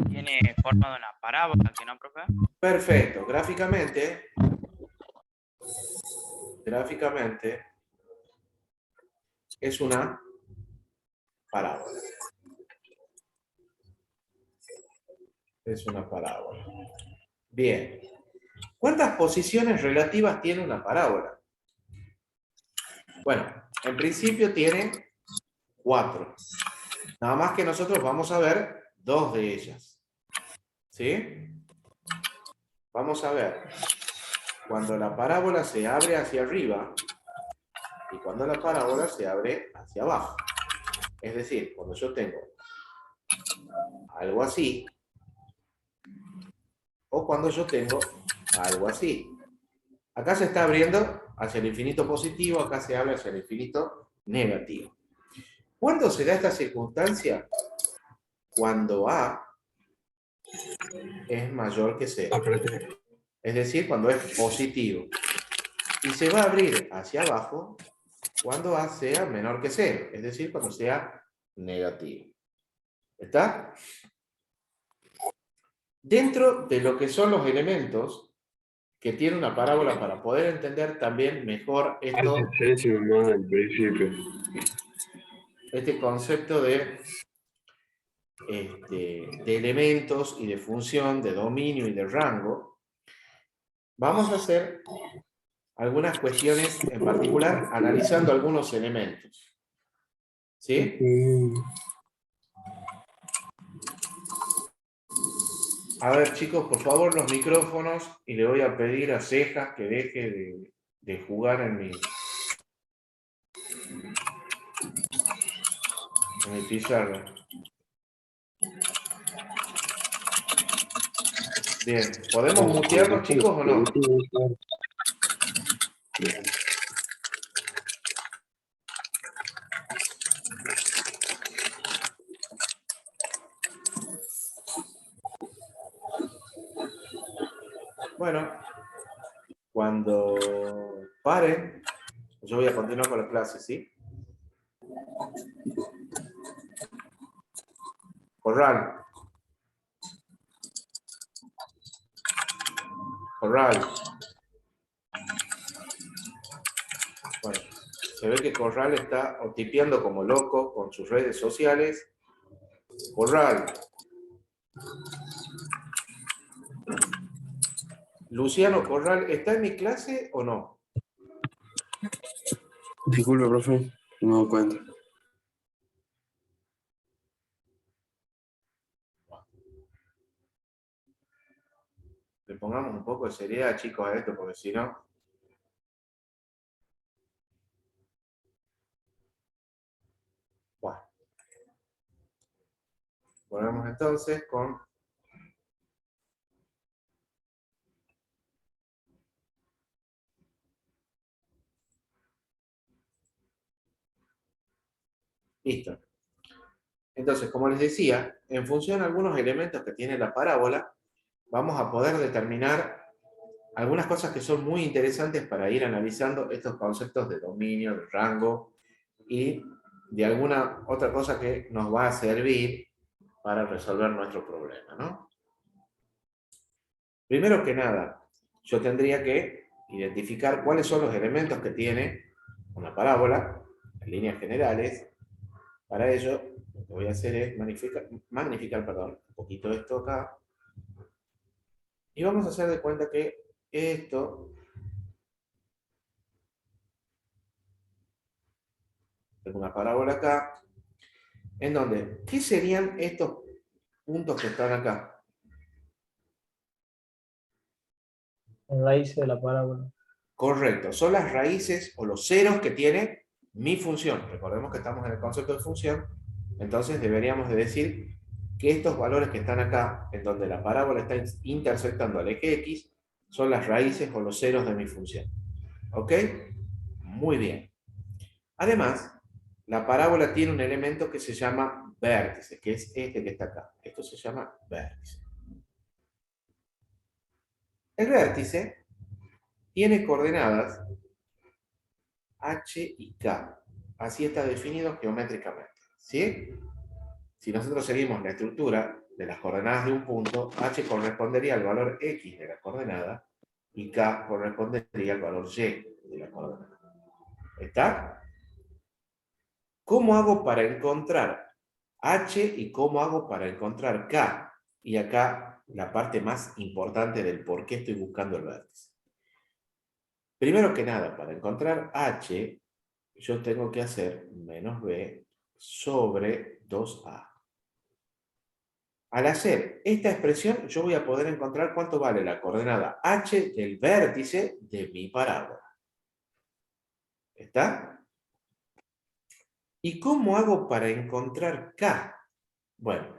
Speaker 2: Tiene forma de una parábola, ¿que no, profe?
Speaker 1: Perfecto. Gráficamente, es una parábola. Es una parábola. Bien. ¿Cuántas posiciones relativas tiene una parábola? Bueno, en principio tiene 4. Nada más que nosotros vamos a ver 2 de ellas. ¿Sí? Vamos a ver cuando la parábola se abre hacia arriba y cuando la parábola se abre hacia abajo. Es decir, cuando yo tengo algo así o cuando yo tengo algo así. Acá se está abriendo hacia el infinito positivo, acá se abre hacia el infinito negativo. ¿Cuándo se da esta circunstancia? Cuando A es mayor que 0. Es decir, cuando es positivo. Y se va a abrir hacia abajo cuando A sea menor que 0. Es decir, cuando sea negativo. ¿Está? Dentro de lo que son los elementos que tiene una parábola para poder entender también mejor esto, este concepto de elementos y de función, de dominio y de rango, vamos a hacer algunas cuestiones en particular analizando algunos elementos. ¿Sí? A ver, chicos, por favor, los micrófonos, y le voy a pedir a Cejas que deje de jugar en mi pizarra. Bien, ¿podemos mutearnos, chicos, o no? Bueno, cuando paren, yo voy a continuar con la clase, ¿sí? Corral. Corral. Bueno, se ve que Corral está tipeando como loco con sus redes sociales. Corral. Luciano Corral, ¿está en mi clase o no?
Speaker 5: Disculpe, profe, no me doy cuenta.
Speaker 1: Le pongamos un poco de seriedad, chicos, a esto, porque si no... Bueno. Volvemos entonces con... Listo. Entonces, como les decía, en función de algunos elementos que tiene la parábola, vamos a poder determinar algunas cosas que son muy interesantes para ir analizando estos conceptos de dominio, de rango y de alguna otra cosa que nos va a servir para resolver nuestro problema, ¿no? Primero que nada, yo tendría que identificar cuáles son los elementos que tiene una parábola, en líneas generales. Para ello, lo que voy a hacer es magnificar, perdón, un poquito esto acá. Y vamos a hacer de cuenta que esto, tengo una parábola acá, en donde, ¿qué serían estos puntos que están acá?
Speaker 4: La raíz de la parábola.
Speaker 1: Correcto, son las raíces o los ceros que tiene mi función. Recordemos que estamos en el concepto de función, entonces deberíamos de decir que estos valores que están acá, en donde la parábola está intersectando al eje X, son las raíces o los ceros de mi función. ¿Ok? Muy bien. Además, la parábola tiene un elemento que se llama vértice, que es este que está acá. Esto se llama vértice. El vértice tiene coordenadas H y K. Así está definido geométricamente. ¿Sí? Si nosotros seguimos la estructura de las coordenadas de un punto, H correspondería al valor X de la coordenada y K correspondería al valor Y de la coordenada. ¿Está? ¿Cómo hago para encontrar H y cómo hago para encontrar K? Y acá la parte más importante del por qué estoy buscando el vértice. Primero que nada, para encontrar H, yo tengo que hacer menos B sobre 2A. Al hacer esta expresión, yo voy a poder encontrar cuánto vale la coordenada H del vértice de mi parábola. ¿Está? ¿Y cómo hago para encontrar K? Bueno,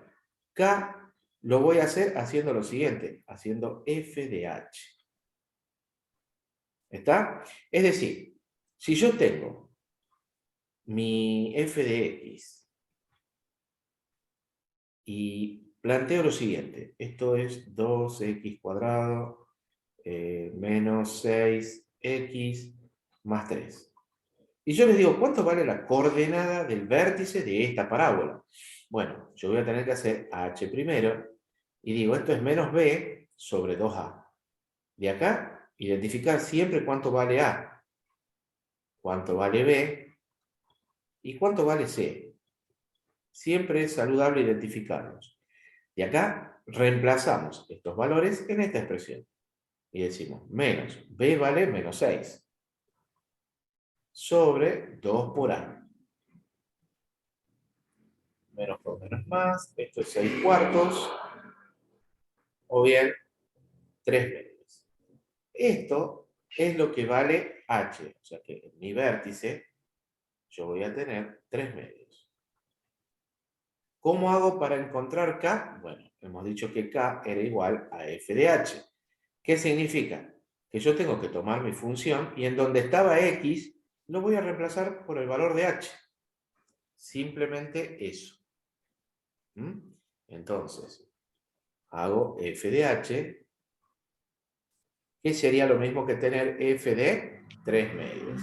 Speaker 1: K lo voy a hacer haciendo lo siguiente, haciendo f de h. ¿Está? Es decir, si yo tengo mi f de x y planteo lo siguiente, esto es 2x cuadrado menos 6x más 3. Y yo les digo, ¿cuánto vale la coordenada del vértice de esta parábola? Bueno, yo voy a tener que hacer h primero, y digo, esto es menos b sobre 2a. De acá, identificar siempre cuánto vale a, cuánto vale b, y cuánto vale c. Siempre es saludable identificarlos. De acá, reemplazamos estos valores en esta expresión. Y decimos, menos b vale menos 6 sobre 2 por a. Menos por menos más, esto es 6 cuartos, o bien 3 medios. Esto es lo que vale h, o sea que en mi vértice yo voy a tener 3 medios. ¿Cómo hago para encontrar k? Bueno, hemos dicho que k era igual a f de h. ¿Qué significa? Que yo tengo que tomar mi función y en donde estaba x, lo voy a reemplazar por el valor de h. Simplemente eso. Entonces, hago f de h, que sería lo mismo que tener f de 3 medios.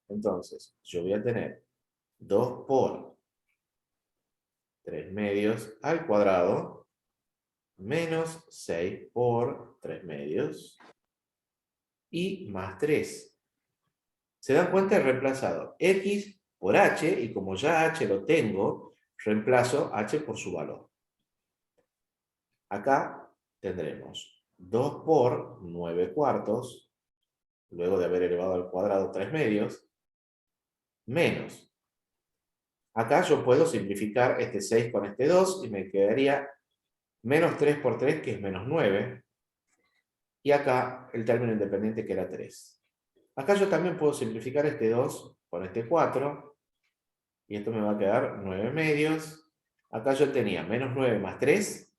Speaker 1: Entonces, yo voy a tener 2 por 3 medios al cuadrado menos 6 por 3 medios y más 3. ¿Se dan cuenta? He reemplazado x por h y como ya h lo tengo, reemplazo h por su valor. Acá tendremos 2 por 9 cuartos, luego de haber elevado al cuadrado 3 medios, menos. Acá yo puedo simplificar este 6 con este 2 y me quedaría menos 3 por 3, que es menos 9. Y acá el término independiente, que era 3. Acá yo también puedo simplificar este 2 con este 4. Y esto me va a quedar 9 medios. Acá yo tenía menos 9 más 3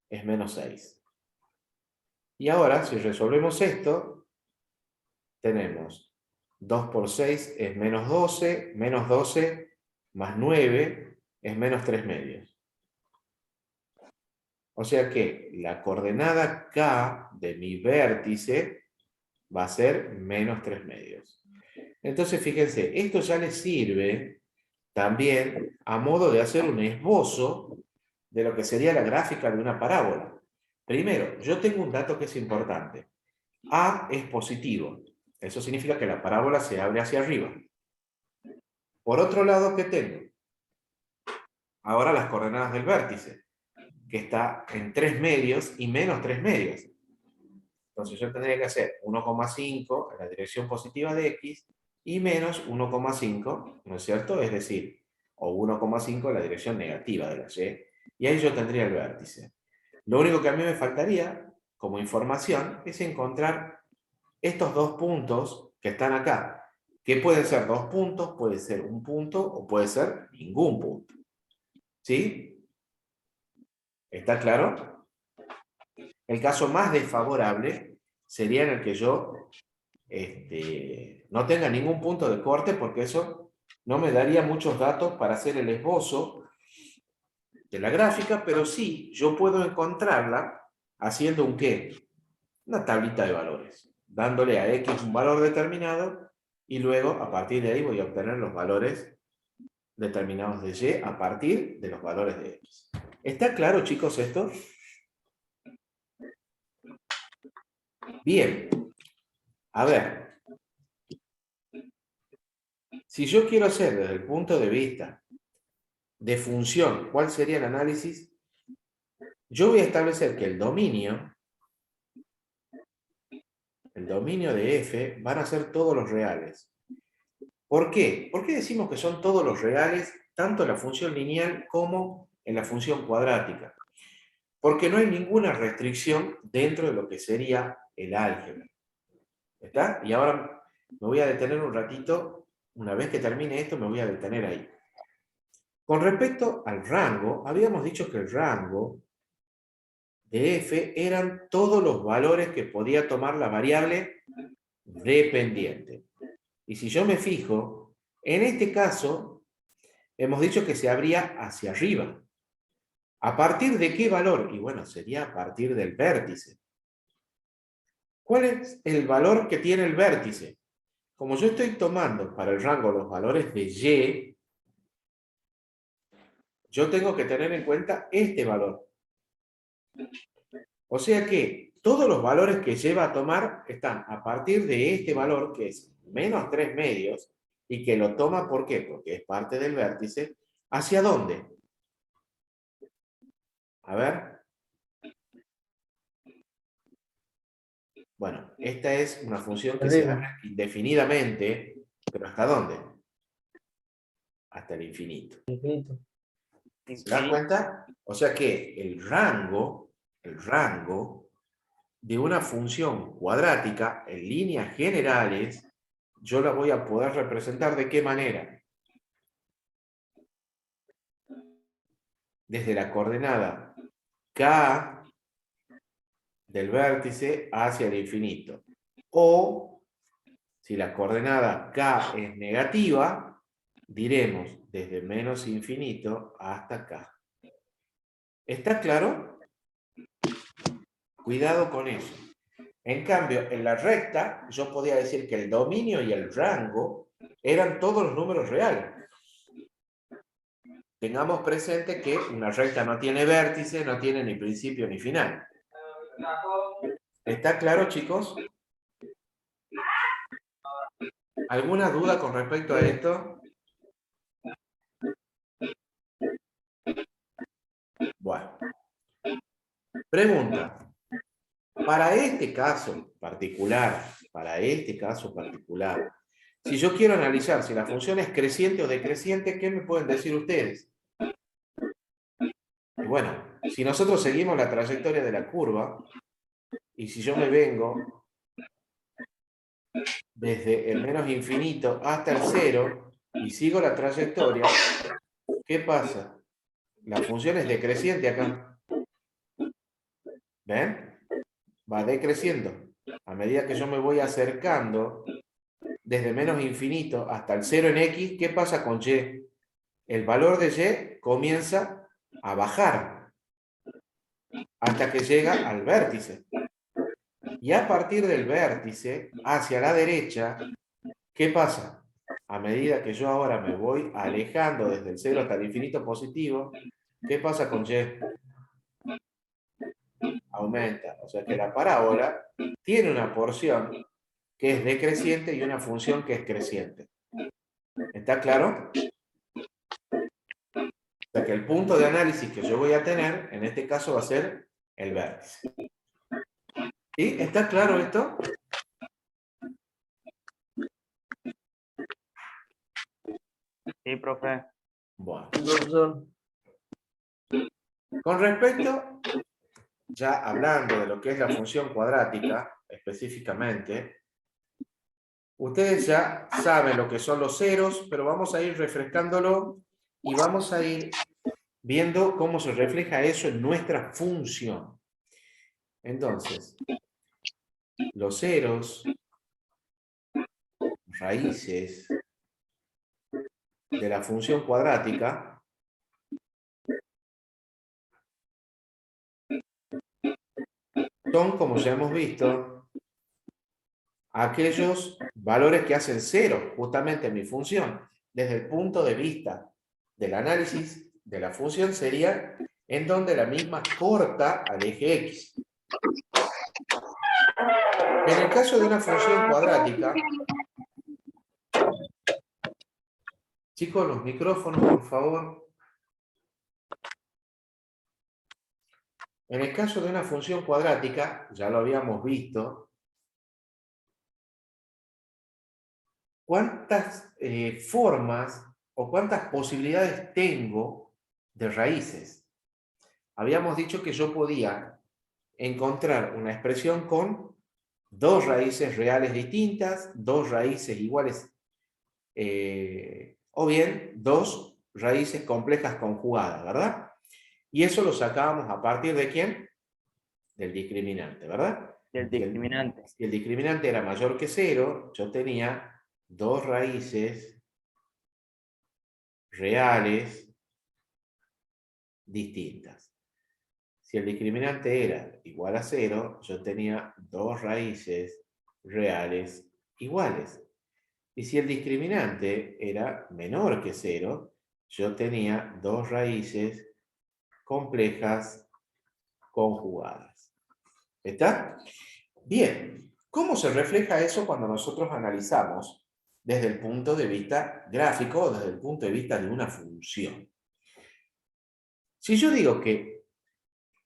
Speaker 1: es menos 6. Y ahora, si resolvemos esto, tenemos 2 por 6 es menos 12, menos 12 más 9 es menos 3 medios. O sea que la coordenada K de mi vértice va a ser menos 3 medios. Entonces, fíjense, esto ya les sirve también a modo de hacer un esbozo de lo que sería la gráfica de una parábola. Primero, yo tengo un dato que es importante. A es positivo. Eso significa que la parábola se abre hacia arriba. Por otro lado, ¿qué tengo? Ahora las coordenadas del vértice, que está en 3 medios y menos 3 medios. Entonces yo tendría que hacer 1,5 en la dirección positiva de X y menos 1,5, ¿no es cierto? Es decir, o 1,5 en la dirección negativa de la Y. Y ahí yo tendría el vértice. Lo único que a mí me faltaría, como información, es encontrar estos dos puntos que están acá. Que pueden ser 2 puntos, puede ser 1 punto o puede ser ningún punto. ¿Sí? ¿Está claro? El caso más desfavorable sería en el que yo no tenga ningún punto de corte, porque eso no me daría muchos datos para hacer el esbozo de la gráfica, pero sí yo puedo encontrarla haciendo un ¿qué? Una tablita de valores, dándole a X un valor determinado y luego a partir de ahí voy a obtener los valores determinados de Y a partir de los valores de X. ¿Está claro, chicos, esto? Bien. A ver. Si yo quiero hacer desde el punto de vista de función, ¿cuál sería el análisis? Yo voy a establecer que el dominio de F van a ser todos los reales. ¿Por qué? ¿Por qué decimos que son todos los reales, tanto en la función lineal como en la función cuadrática? Porque no hay ninguna restricción dentro de lo que sería el álgebra. ¿Está? Y ahora me voy a detener un ratito. Una vez que termine esto, me voy a detener ahí. Con respecto al rango, habíamos dicho que el rango de F eran todos los valores que podía tomar la variable dependiente. Y si yo me fijo, en este caso, hemos dicho que se abría hacia arriba. ¿A partir de qué valor? Y bueno, sería a partir del vértice. ¿Cuál es el valor que tiene el vértice? Como yo estoy tomando para el rango los valores de Y, yo tengo que tener en cuenta este valor. O sea que todos los valores que lleva a tomar están a partir de este valor, que es menos 3 medios, y que lo toma, ¿por qué? Porque es parte del vértice. ¿Hacia dónde? A ver. Bueno, esta es una función que se abre indefinidamente, pero ¿hasta dónde? Hasta el infinito.
Speaker 4: Infinito.
Speaker 1: ¿Se dan cuenta? O sea que el rango de una función cuadrática en líneas generales, yo la voy a poder representar ¿de qué manera? Desde la coordenada K del vértice hacia el infinito. O, si la coordenada K es negativa, diremos desde menos infinito hasta K. ¿Está claro? Cuidado con eso. En cambio, en la recta, yo podía decir que el dominio y el rango eran todos los números reales. Tengamos presente que una recta no tiene vértice, no tiene ni principio ni final. ¿Está claro, chicos? ¿Alguna duda con respecto a esto? Bueno. Pregunta. Para este caso particular, si yo quiero analizar si la función es creciente o decreciente, ¿qué me pueden decir ustedes? Y bueno, si nosotros seguimos la trayectoria de la curva, y si yo me vengo desde el menos infinito hasta el cero, y sigo la trayectoria, ¿qué pasa? La función es decreciente acá. ¿Ven? Va decreciendo. A medida que yo me voy acercando desde menos infinito hasta el 0 en X, ¿qué pasa con Y? El valor de Y comienza a bajar hasta que llega al vértice. Y a partir del vértice, hacia la derecha, ¿qué pasa? a medida que yo ahora me voy alejando desde el 0 hasta el infinito positivo, ¿qué pasa con y? Aumenta. O sea que la parábola tiene una porción que es decreciente y una función que es creciente. ¿Está claro? O sea que el punto de análisis que yo voy a tener, en este caso va a ser el vértice. ¿Sí? ¿Está claro esto?
Speaker 2: Sí, profe.
Speaker 1: Bueno.
Speaker 4: Profesor,
Speaker 1: Con respecto, ya hablando de lo que es la función cuadrática, específicamente, ustedes ya saben lo que son los ceros, pero vamos a ir refrescándolo y vamos a ir viendo cómo se refleja eso en nuestra función. Entonces, los ceros, raíces de la función cuadrática, son, como ya hemos visto, aquellos valores que hacen cero, justamente mi función. Desde el punto de vista del análisis de la función sería en donde la misma corta al eje X. En el caso de una función cuadrática, chicos, los micrófonos, por favor. En el caso de una función cuadrática, ya lo habíamos visto, ¿cuántas formas o cuántas posibilidades tengo de raíces? Habíamos dicho que yo podía encontrar una expresión con dos raíces reales distintas, dos raíces iguales, o bien dos raíces complejas conjugadas, ¿verdad? Y eso lo sacábamos a partir de ¿quién? Del discriminante, ¿verdad?
Speaker 2: Del discriminante.
Speaker 1: Si el discriminante era mayor que 0, yo tenía dos raíces reales distintas. Si el discriminante era igual a 0, yo tenía dos raíces reales iguales. Y si el discriminante era menor que 0, yo tenía dos raíces complejas conjugadas. ¿Está? Bien, ¿cómo se refleja eso cuando nosotros analizamos desde el punto de vista gráfico o desde el punto de vista de una función? Si yo digo que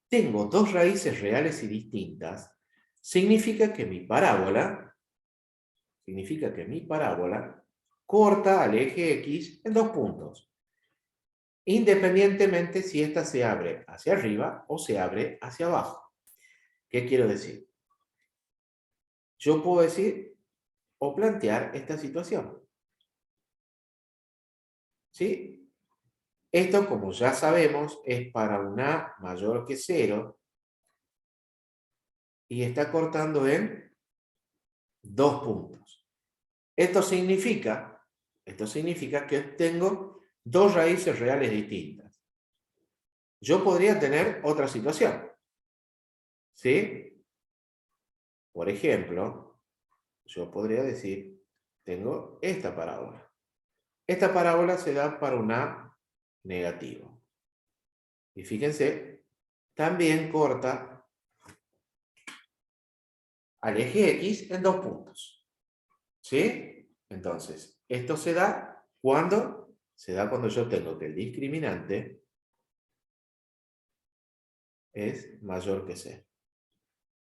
Speaker 1: tengo dos raíces reales y distintas, significa que mi parábola corta al eje X en dos puntos, independientemente si ésta se abre hacia arriba o se abre hacia abajo. ¿Qué quiero decir? Yo puedo decir o plantear esta situación. ¿Sí? Esto, como ya sabemos, es para una A mayor que 0 y está cortando en dos puntos. Esto significa que tengo dos raíces reales distintas. Yo podría tener otra situación. ¿Sí? Por ejemplo, yo podría decir, tengo esta parábola. Esta parábola se da para un A negativo. Y fíjense, también corta al eje X en dos puntos. ¿Sí? Entonces, esto se da cuando yo tengo que el discriminante es mayor que 0.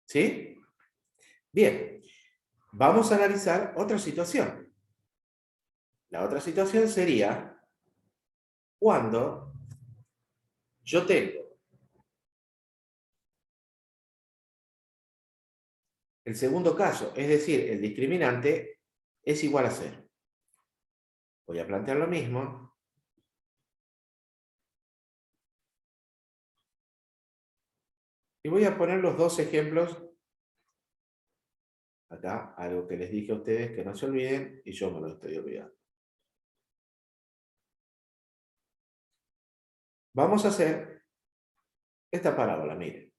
Speaker 1: ¿Sí? Bien, vamos a analizar otra situación. La otra situación sería cuando yo tengo el segundo caso, es decir, el discriminante es igual a 0. Voy a plantear lo mismo. Y voy a poner los dos ejemplos. Acá, algo que les dije a ustedes que no se olviden, y yo me lo estoy olvidando. Vamos a hacer esta parábola, miren.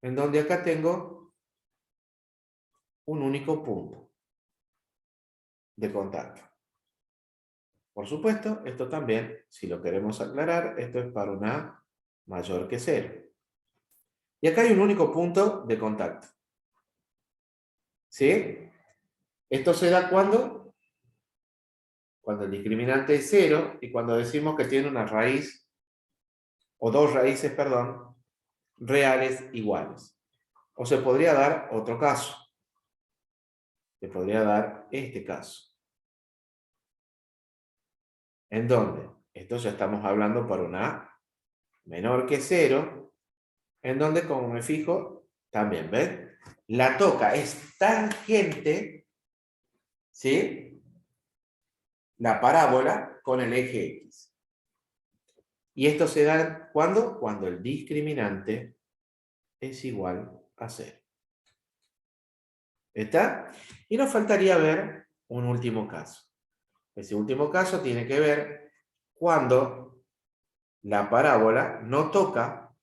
Speaker 1: En donde acá tengo un único punto de contacto. Por supuesto, esto también, si lo queremos aclarar, esto es para una A mayor que 0. Y acá hay un único punto de contacto. ¿Sí? Esto se da cuando el discriminante es 0 y cuando decimos que tiene una raíz, o dos raíces, perdón, reales iguales. O se podría dar otro caso. Se podría dar este caso. ¿En dónde? Esto ya estamos hablando para una A menor que 0, en donde, como me fijo, también, ¿ven? La toca es tangente, ¿sí? La parábola con el eje X. Y esto se da, ¿cuándo? Cuando el discriminante es igual a 0. ¿Está? Y nos faltaría ver un último caso. Ese último caso tiene que ver cuando la parábola no toca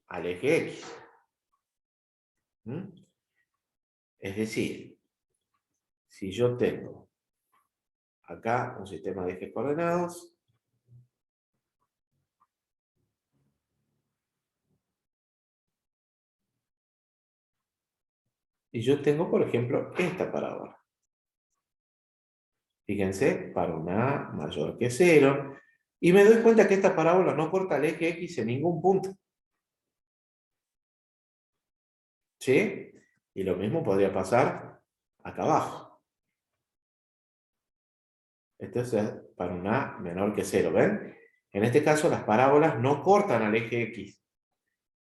Speaker 1: al eje X. ¿Mm? Es decir, si yo tengo acá un sistema de ejes coordenados, y yo tengo, por ejemplo, esta parábola. Fíjense, para una A mayor que 0, y me doy cuenta que esta parábola no corta el eje X en ningún punto. ¿Sí? Y lo mismo podría pasar acá abajo. Esto es para una A menor que 0, ¿ven? En este caso las parábolas no cortan al eje X.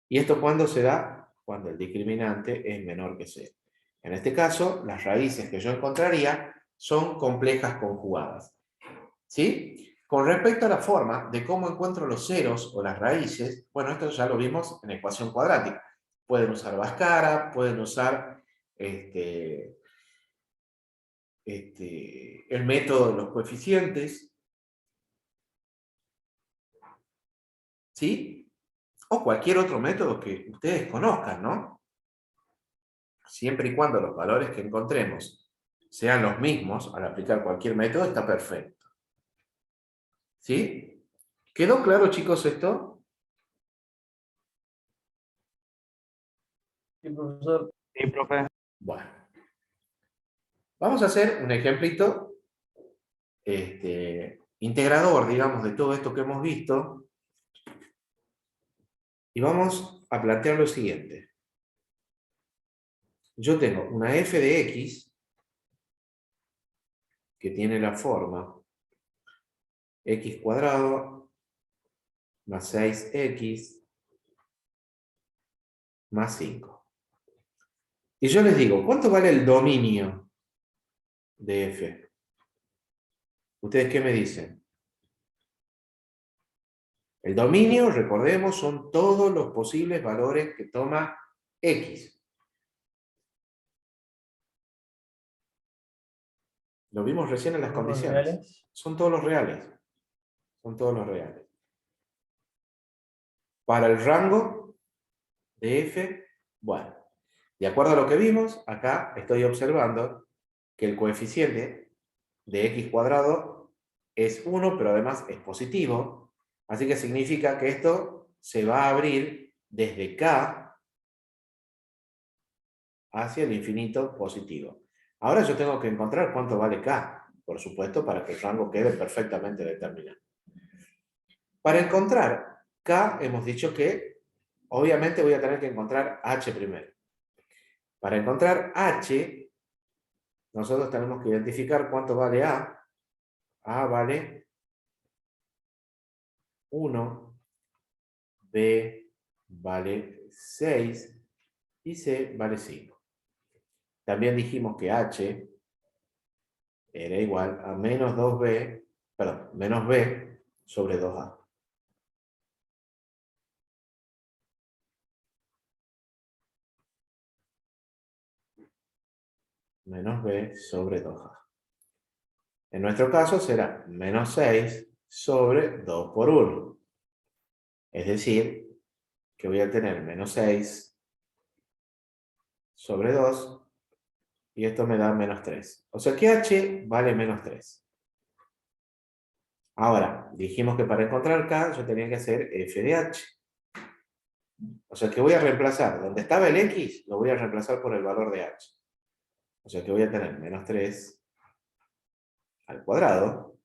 Speaker 1: ¿Y esto cuándo se da? Cuando el discriminante es menor que 0. En este caso, las raíces que yo encontraría son complejas conjugadas. ¿Sí? Con respecto a la forma de cómo encuentro los ceros o las raíces, bueno, esto ya lo vimos en ecuación cuadrática. Pueden usar Bhaskara, pueden usar el método de los coeficientes, ¿sí? O cualquier otro método que ustedes conozcan, ¿no? Siempre y cuando los valores que encontremos sean los mismos al aplicar cualquier método, está perfecto. ¿Sí? ¿Quedó claro, chicos, esto?
Speaker 4: Sí, profesor.
Speaker 2: Sí, profe.
Speaker 1: Bueno. Vamos a hacer un ejemplito integrador, digamos, de todo esto que hemos visto. Y vamos a plantear lo siguiente. Yo tengo una f de x que tiene la forma x cuadrado más 6x más 5. Y yo les digo, ¿cuánto vale el dominio de f? ¿Ustedes qué me dicen? El dominio, recordemos, son todos los posibles valores que toma x. Lo vimos recién en las
Speaker 4: ¿Todos los
Speaker 1: condiciones.
Speaker 4: reales?
Speaker 1: Son todos los reales. Son todos los reales. Para el rango de f, bueno, de acuerdo a lo que vimos, acá estoy observando que el coeficiente de x cuadrado es 1, pero además es positivo. Así que significa que esto se va a abrir desde k hacia el infinito positivo. Ahora yo tengo que encontrar cuánto vale k, por supuesto, para que el rango quede perfectamente determinado. Para encontrar k, hemos dicho que obviamente voy a tener que encontrar h primero. Para encontrar h, nosotros tenemos que identificar cuánto vale a. A vale 1, b vale 6 y c vale 5. También dijimos que h era igual a menos 2b, perdón, menos b sobre 2a. Menos b sobre 2a. En nuestro caso será menos 6 sobre 2 por 1. Es decir, que voy a tener menos 6 sobre 2 y esto me da menos 3. O sea que h vale menos 3. Ahora, dijimos que para encontrar k yo tenía que hacer f de h. O sea que voy a reemplazar, donde estaba el x, lo voy a reemplazar por el valor de h. O sea que voy a tener menos 3 al cuadrado,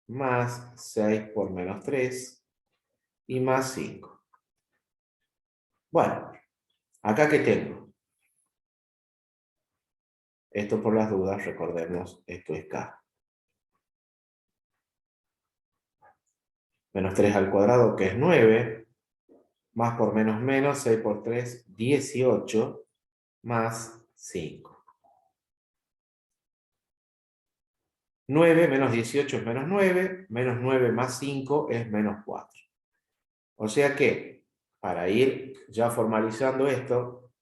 Speaker 1: más 6 por menos 3, y más 5. Bueno, ¿acá qué tengo? Esto por las dudas, recordemos, esto es k. Menos 3 al cuadrado, que es 9, más por menos menos, 6 por 3, 18, más 5. 9 menos 18 es menos 9 más 5 es menos 4. O sea que, para ir ya formalizando esto,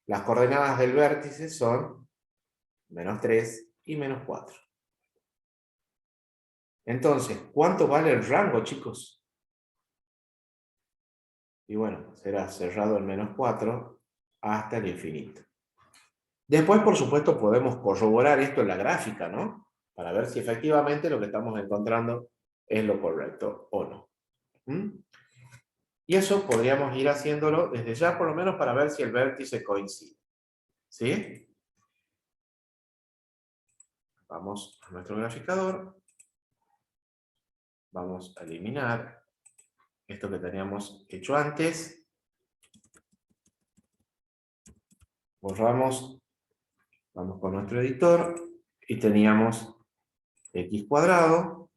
Speaker 1: las coordenadas del vértice son menos 3 y menos 4. Entonces, ¿cuánto vale el rango, chicos? Y bueno, será cerrado en menos 4 hasta el infinito. Después, por supuesto, podemos corroborar esto en la gráfica, ¿no? Para ver si efectivamente lo que estamos encontrando es lo correcto o no. ¿Mm? Y eso podríamos ir haciéndolo desde ya, por lo menos para ver si el vértice coincide. ¿Sí? Vamos a nuestro graficador. Vamos a eliminar esto que teníamos hecho antes. Borramos. Vamos con nuestro editor. Y teníamos x cuadrado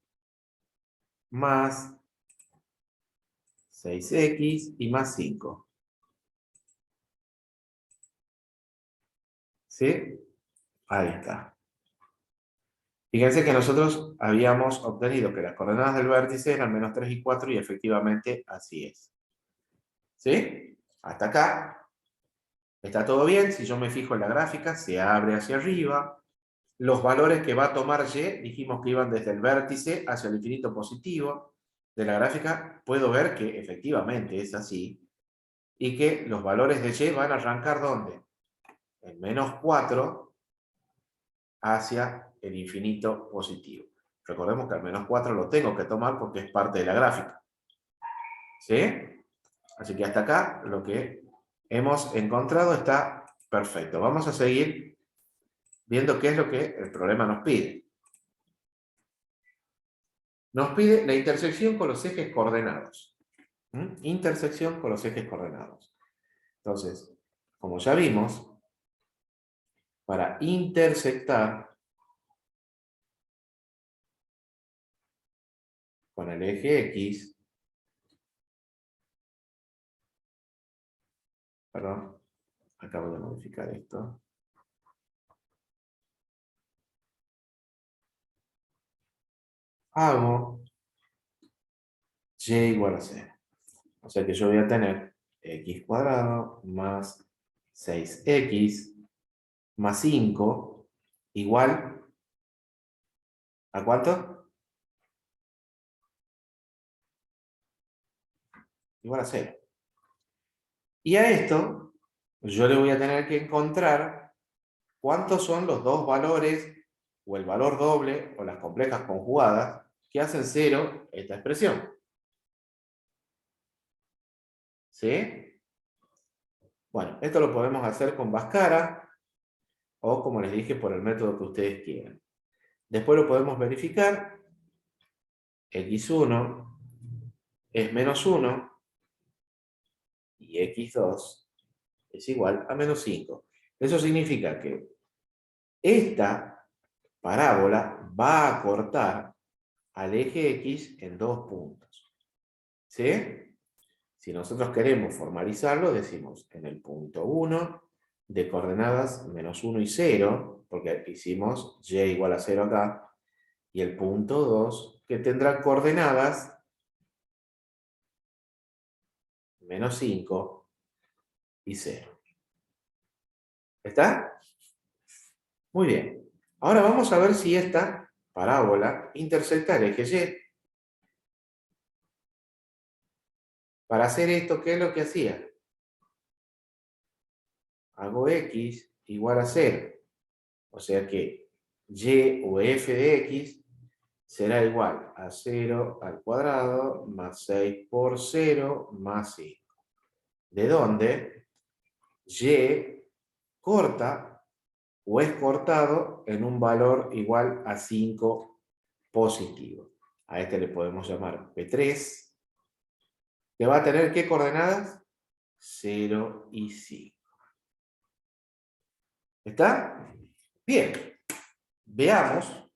Speaker 1: más 6x y más 5. ¿Sí? Ahí está. Fíjense que nosotros habíamos obtenido que las coordenadas del vértice eran menos 3 y 4 y efectivamente así es. ¿Sí? Hasta acá. Está todo bien. Si yo me fijo en la gráfica, se abre hacia arriba. Los valores que va a tomar y, dijimos que iban desde el vértice hacia el infinito positivo. De la gráfica puedo ver que efectivamente es así. Y que los valores de y van a arrancar ¿dónde? En menos 4 hacia el infinito positivo. Recordemos que al menos 4 lo tengo que tomar porque es parte de la gráfica. ¿Sí? Así que hasta acá lo que hemos encontrado está perfecto. Vamos a seguir viendo qué es lo que el problema nos pide. Nos pide la intersección con los ejes coordenados. Intersección con los ejes coordenados. Entonces, como ya vimos, para intersectar con el eje X, perdón, acabo de modificar esto. Hago y igual a 0. O sea que yo voy a tener x cuadrado más 6x más 5 igual ¿a cuánto? Igual a 0. Y a esto yo le voy a tener que encontrar cuántos son los dos valores o el valor doble o las complejas conjugadas que hacen 0 esta expresión. ¿Sí? Bueno, esto lo podemos hacer con Bhaskara o, como les dije, por el método que ustedes quieran. Después lo podemos verificar. X1 es menos 1 y X2 es igual a menos 5. Eso significa que esta parábola va a cortar al eje X en 2 puntos. ¿Sí? Si nosotros queremos formalizarlo, decimos en el punto 1 de coordenadas menos 1 y 0, porque hicimos y igual a 0 acá, y el punto 2 que tendrá coordenadas menos 5 y 0. ¿Está? Muy bien. Ahora vamos a ver si esta parábola intersecta el eje Y. Para hacer esto, ¿qué es lo que hacía? Hago X igual a 0. O sea que y o f de x será igual a 0 al cuadrado más 6 por 0 más 5. De donde y corta o es cortado en un valor igual a 5 positivo. A este le podemos llamar P3, que va a tener ¿qué coordenadas? 0 y 5. ¿Está? Bien. Veamos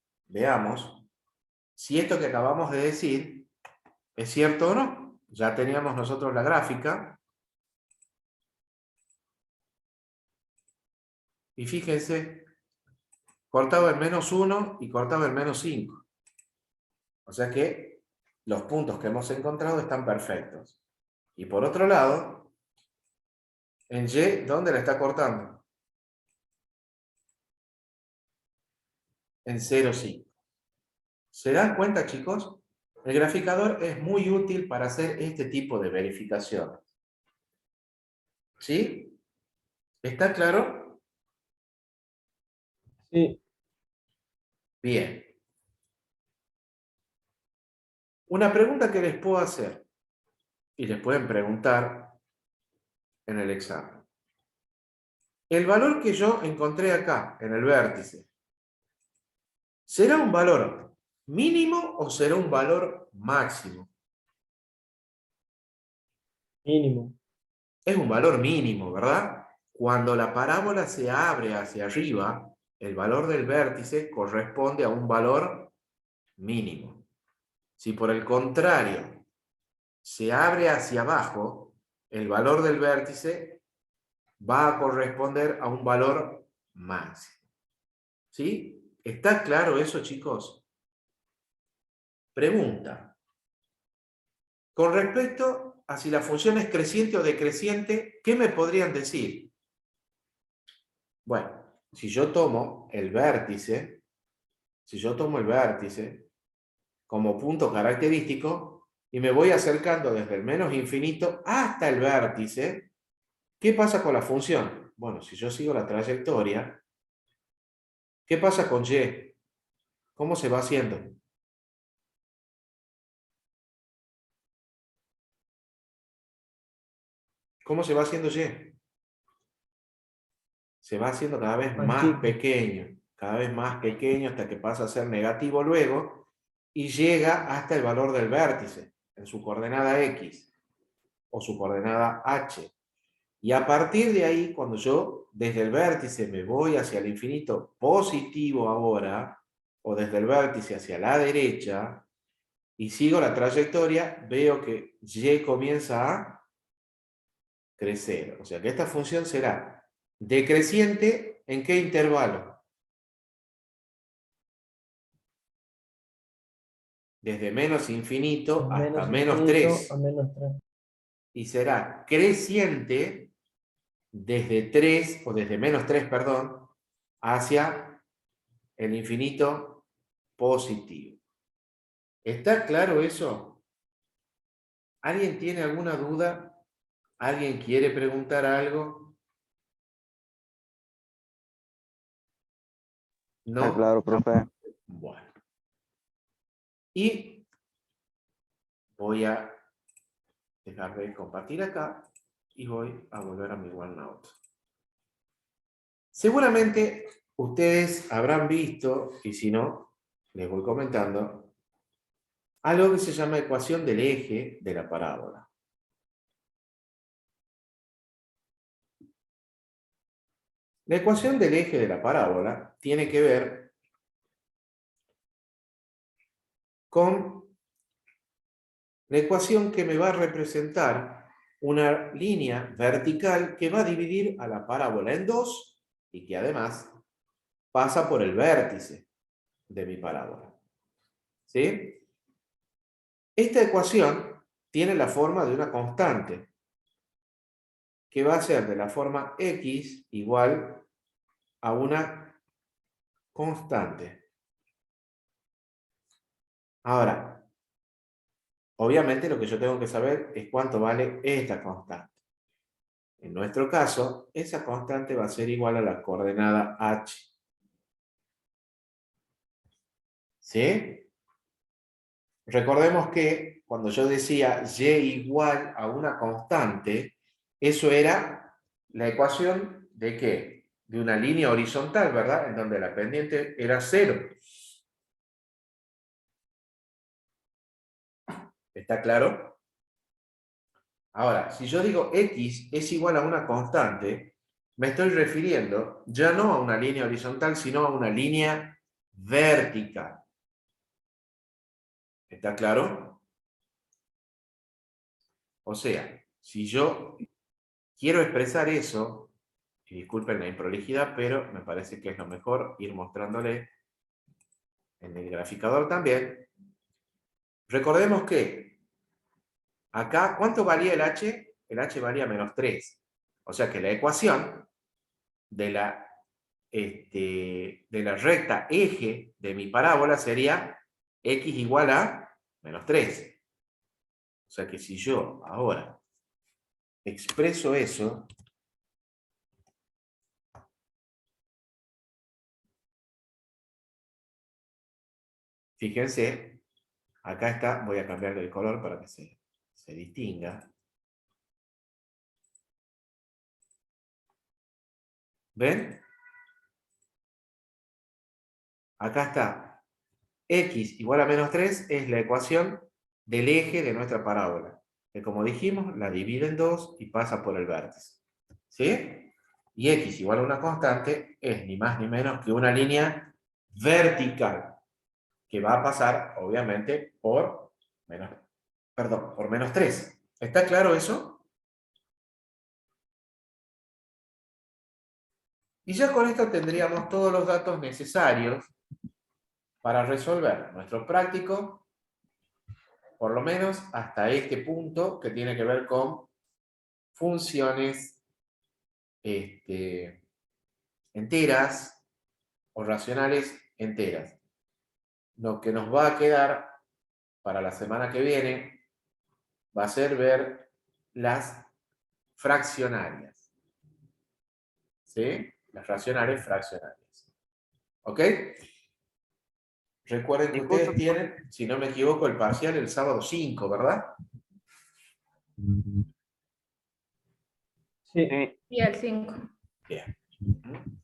Speaker 1: si esto que acabamos de decir es cierto o no. Ya teníamos nosotros la gráfica. Y fíjense, cortado en -1 y cortado en -5. O sea que los puntos que hemos encontrado están perfectos. Y por otro lado, en Y, ¿dónde la está cortando? En 0,5. ¿Se dan cuenta, chicos? El graficador es muy útil para hacer este tipo de verificaciones. ¿Sí? ¿Está claro?
Speaker 4: Sí,
Speaker 1: Bien. Una pregunta que les puedo hacer, y les pueden preguntar en el examen. El valor que yo encontré acá, en el vértice, ¿será un valor mínimo o será un valor máximo?
Speaker 4: mínimo.
Speaker 1: Es un valor mínimo, ¿verdad? Cuando la parábola se abre hacia arriba, el valor del vértice corresponde a un valor mínimo. Si por el contrario se abre hacia abajo, el valor del vértice va a corresponder a un valor máximo. ¿Sí? ¿Está claro eso, chicos? Pregunta. Con respecto a si la función es creciente o decreciente, ¿qué me podrían decir? Bueno, si yo tomo el vértice como punto característico y me voy acercando desde el menos infinito hasta el vértice, ¿qué pasa con la función? Bueno, si yo sigo la trayectoria, ¿qué pasa con y? ¿Cómo se va haciendo? ¿Cómo se va haciendo y? Se va haciendo cada vez
Speaker 4: Más
Speaker 1: más
Speaker 4: chico.
Speaker 1: pequeño, cada vez más pequeño hasta que pasa a ser negativo luego y llega hasta el valor del vértice en su coordenada x o su coordenada h. Y a partir de ahí, cuando yo desde el vértice me voy hacia el infinito positivo ahora, o desde el vértice hacia la derecha, y sigo la trayectoria, veo que y comienza a crecer. O sea que esta función será decreciente ¿en qué intervalo? Desde menos infinito hasta
Speaker 4: Menos
Speaker 1: menos
Speaker 4: infinito a
Speaker 1: 3.
Speaker 4: menos 3.
Speaker 1: Y será creciente desde 3, o desde menos 3, perdón, hacia el infinito positivo. ¿Está claro eso? ¿Alguien tiene alguna duda? ¿Alguien quiere preguntar algo?
Speaker 2: Está
Speaker 1: ¿No?
Speaker 2: claro, profe.
Speaker 1: Bueno. Y voy a dejar de compartir acá y voy a volver a mi OneNote. Seguramente ustedes habrán visto, y si no, les voy comentando, algo que se llama ecuación del eje de la parábola. La ecuación del eje de la parábola tiene que ver con la ecuación que me va a representar una línea vertical que va a dividir a la parábola en dos y que además pasa por el vértice de mi parábola. ¿Sí? Esta ecuación tiene la forma de una constante que va a ser de la forma x igual a una constante. Ahora, obviamente lo que yo tengo que saber es cuánto vale esta constante. En nuestro caso, esa constante va a ser igual a la coordenada h. ¿Sí? Recordemos que cuando yo decía y igual a una constante, eso era la ecuación ¿de qué? De una línea horizontal, ¿verdad? En donde la pendiente era 0. ¿Está claro? Ahora, si yo digo x es igual a una constante, me estoy refiriendo ya no a una línea horizontal, sino a una línea vertical. ¿Está claro? O sea, si yo quiero expresar eso, y disculpen la improlijidad, pero me parece que es lo mejor ir mostrándole en el graficador también. Recordemos que acá, ¿cuánto valía el h? El h valía menos 3. O sea que la ecuación de la recta eje de mi parábola sería x igual a menos 3. O sea que si yo ahora expreso eso, fíjense, acá está, voy a cambiarle el color para que se distinga. ¿Ven? Acá está. X igual a menos 3 es la ecuación del eje de nuestra parábola, que como dijimos, la divide en 2 y pasa por el vértice. ¿Sí? Y x igual a una constante es ni más ni menos que una línea vertical, que va a pasar, obviamente, por menos 3. ¿Está claro eso? Y ya con esto tendríamos todos los datos necesarios para resolver nuestro práctico, por lo menos hasta este punto que tiene que ver con funciones enteras o racionales enteras. Lo que nos va a quedar para la semana que viene va a ser ver las fraccionarias. ¿Sí? Las racionales fraccionarias. ¿Ok? Recuerden que
Speaker 2: Disculpe,
Speaker 1: ustedes tienen, si no me equivoco, el parcial el sábado 5, ¿verdad?
Speaker 4: Sí.
Speaker 2: sí,
Speaker 6: Y el 5.
Speaker 1: Bien.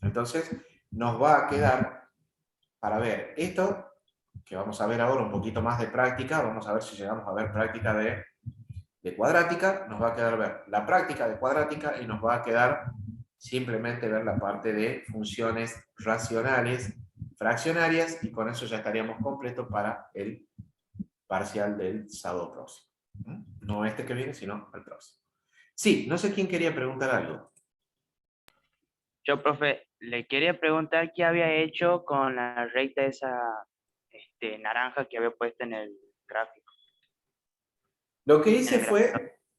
Speaker 1: Entonces, nos va a quedar para ver esto, que vamos a ver ahora un poquito más de práctica, vamos a ver si llegamos a ver práctica de cuadrática, nos va a quedar ver la práctica de cuadrática y nos va a quedar simplemente ver la parte de funciones racionales fraccionarias y con eso ya estaríamos completos para el parcial del sábado próximo. No este que viene, sino el próximo. Sí, no sé quién quería preguntar algo.
Speaker 2: yo, profe, le quería preguntar qué había hecho con la recta esa naranja que había puesto en el gráfico,
Speaker 1: Lo que
Speaker 2: en
Speaker 1: hice
Speaker 2: el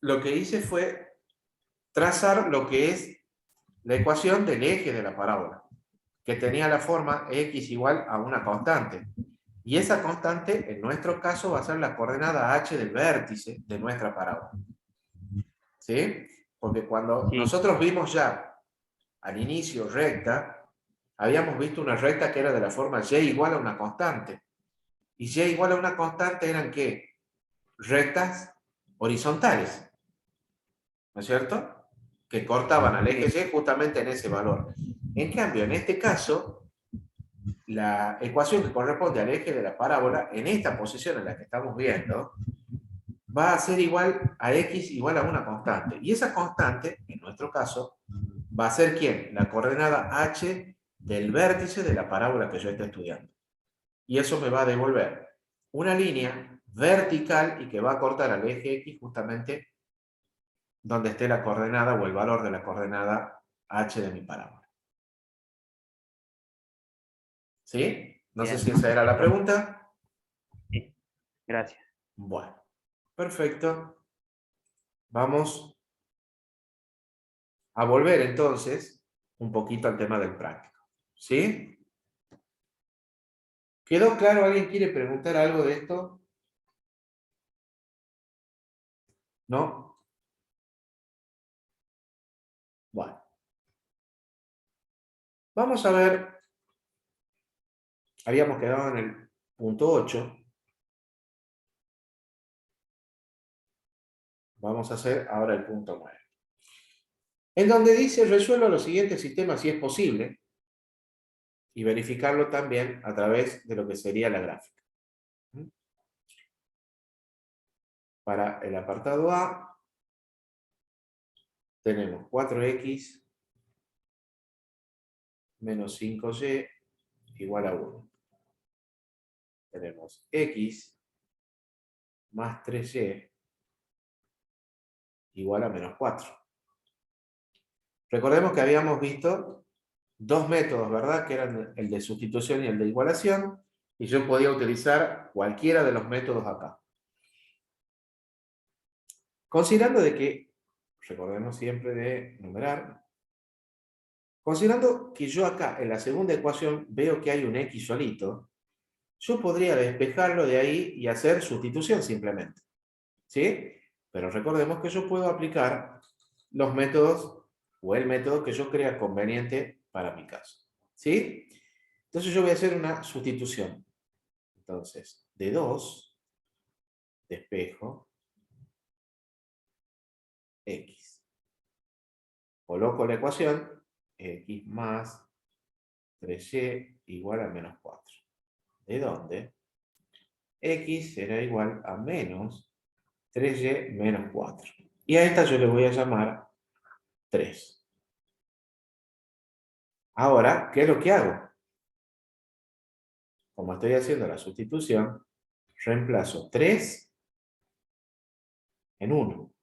Speaker 2: gráfico.
Speaker 1: fue trazar lo que es la ecuación del eje de la parábola, que tenía la forma x igual a una constante. Y esa constante, en nuestro caso, va a ser la coordenada h del vértice de nuestra parábola. ¿Sí? Porque cuando
Speaker 2: Sí,
Speaker 1: nosotros vimos ya al inicio recta, habíamos visto una recta que era de la forma y igual a una constante. Y y igual a una constante eran ¿qué? Rectas horizontales, ¿no es cierto? Que cortaban al eje Y justamente en ese valor. En cambio, en este caso, la ecuación que corresponde al eje de la parábola, en esta posición en la que estamos viendo, va a ser igual a x igual a una constante. Y esa constante, en nuestro caso, va a ser ¿quién? La coordenada h del vértice de la parábola que yo estoy estudiando. Y eso me va a devolver una línea vertical y que va a cortar al eje x justamente donde esté la coordenada o el valor de la coordenada h de mi parábola. ¿Sí? No sé
Speaker 2: bien.
Speaker 1: si esa era la pregunta.
Speaker 2: Sí, gracias.
Speaker 1: Bueno, perfecto. Vamos a volver entonces un poquito al tema del práctico. ¿Sí? ¿Quedó claro? ¿Alguien quiere preguntar algo de esto? ¿No? Bueno. Vamos a ver. Habíamos quedado en el punto 8. Vamos a hacer ahora el punto 9. En donde dice resuelva los siguientes sistemas si es posible y verificarlo también a través de lo que sería la gráfica. Para el apartado A tenemos 4x menos 5y igual a 1. Tenemos x más 3y igual a menos 4. Recordemos que habíamos visto dos métodos, ¿verdad? Que eran el de sustitución y el de igualación, y yo podía utilizar cualquiera de los métodos acá. Considerando de que, recordemos siempre de numerar, considerando que yo acá en la segunda ecuación veo que hay un x solito, yo podría despejarlo de ahí y hacer sustitución simplemente. ¿Sí? Pero recordemos que yo puedo aplicar los métodos o el método que yo crea conveniente para mi caso. ¿Sí? Entonces yo voy a hacer una sustitución. Entonces, de 2, despejo, x. Coloco la ecuación, x más 3y igual a menos 4. ¿De dónde? X será igual a menos 3y menos 4. Y a esta yo le voy a llamar 3. Ahora, ¿qué es lo que hago? Como estoy haciendo la sustitución, reemplazo 3 en 1. O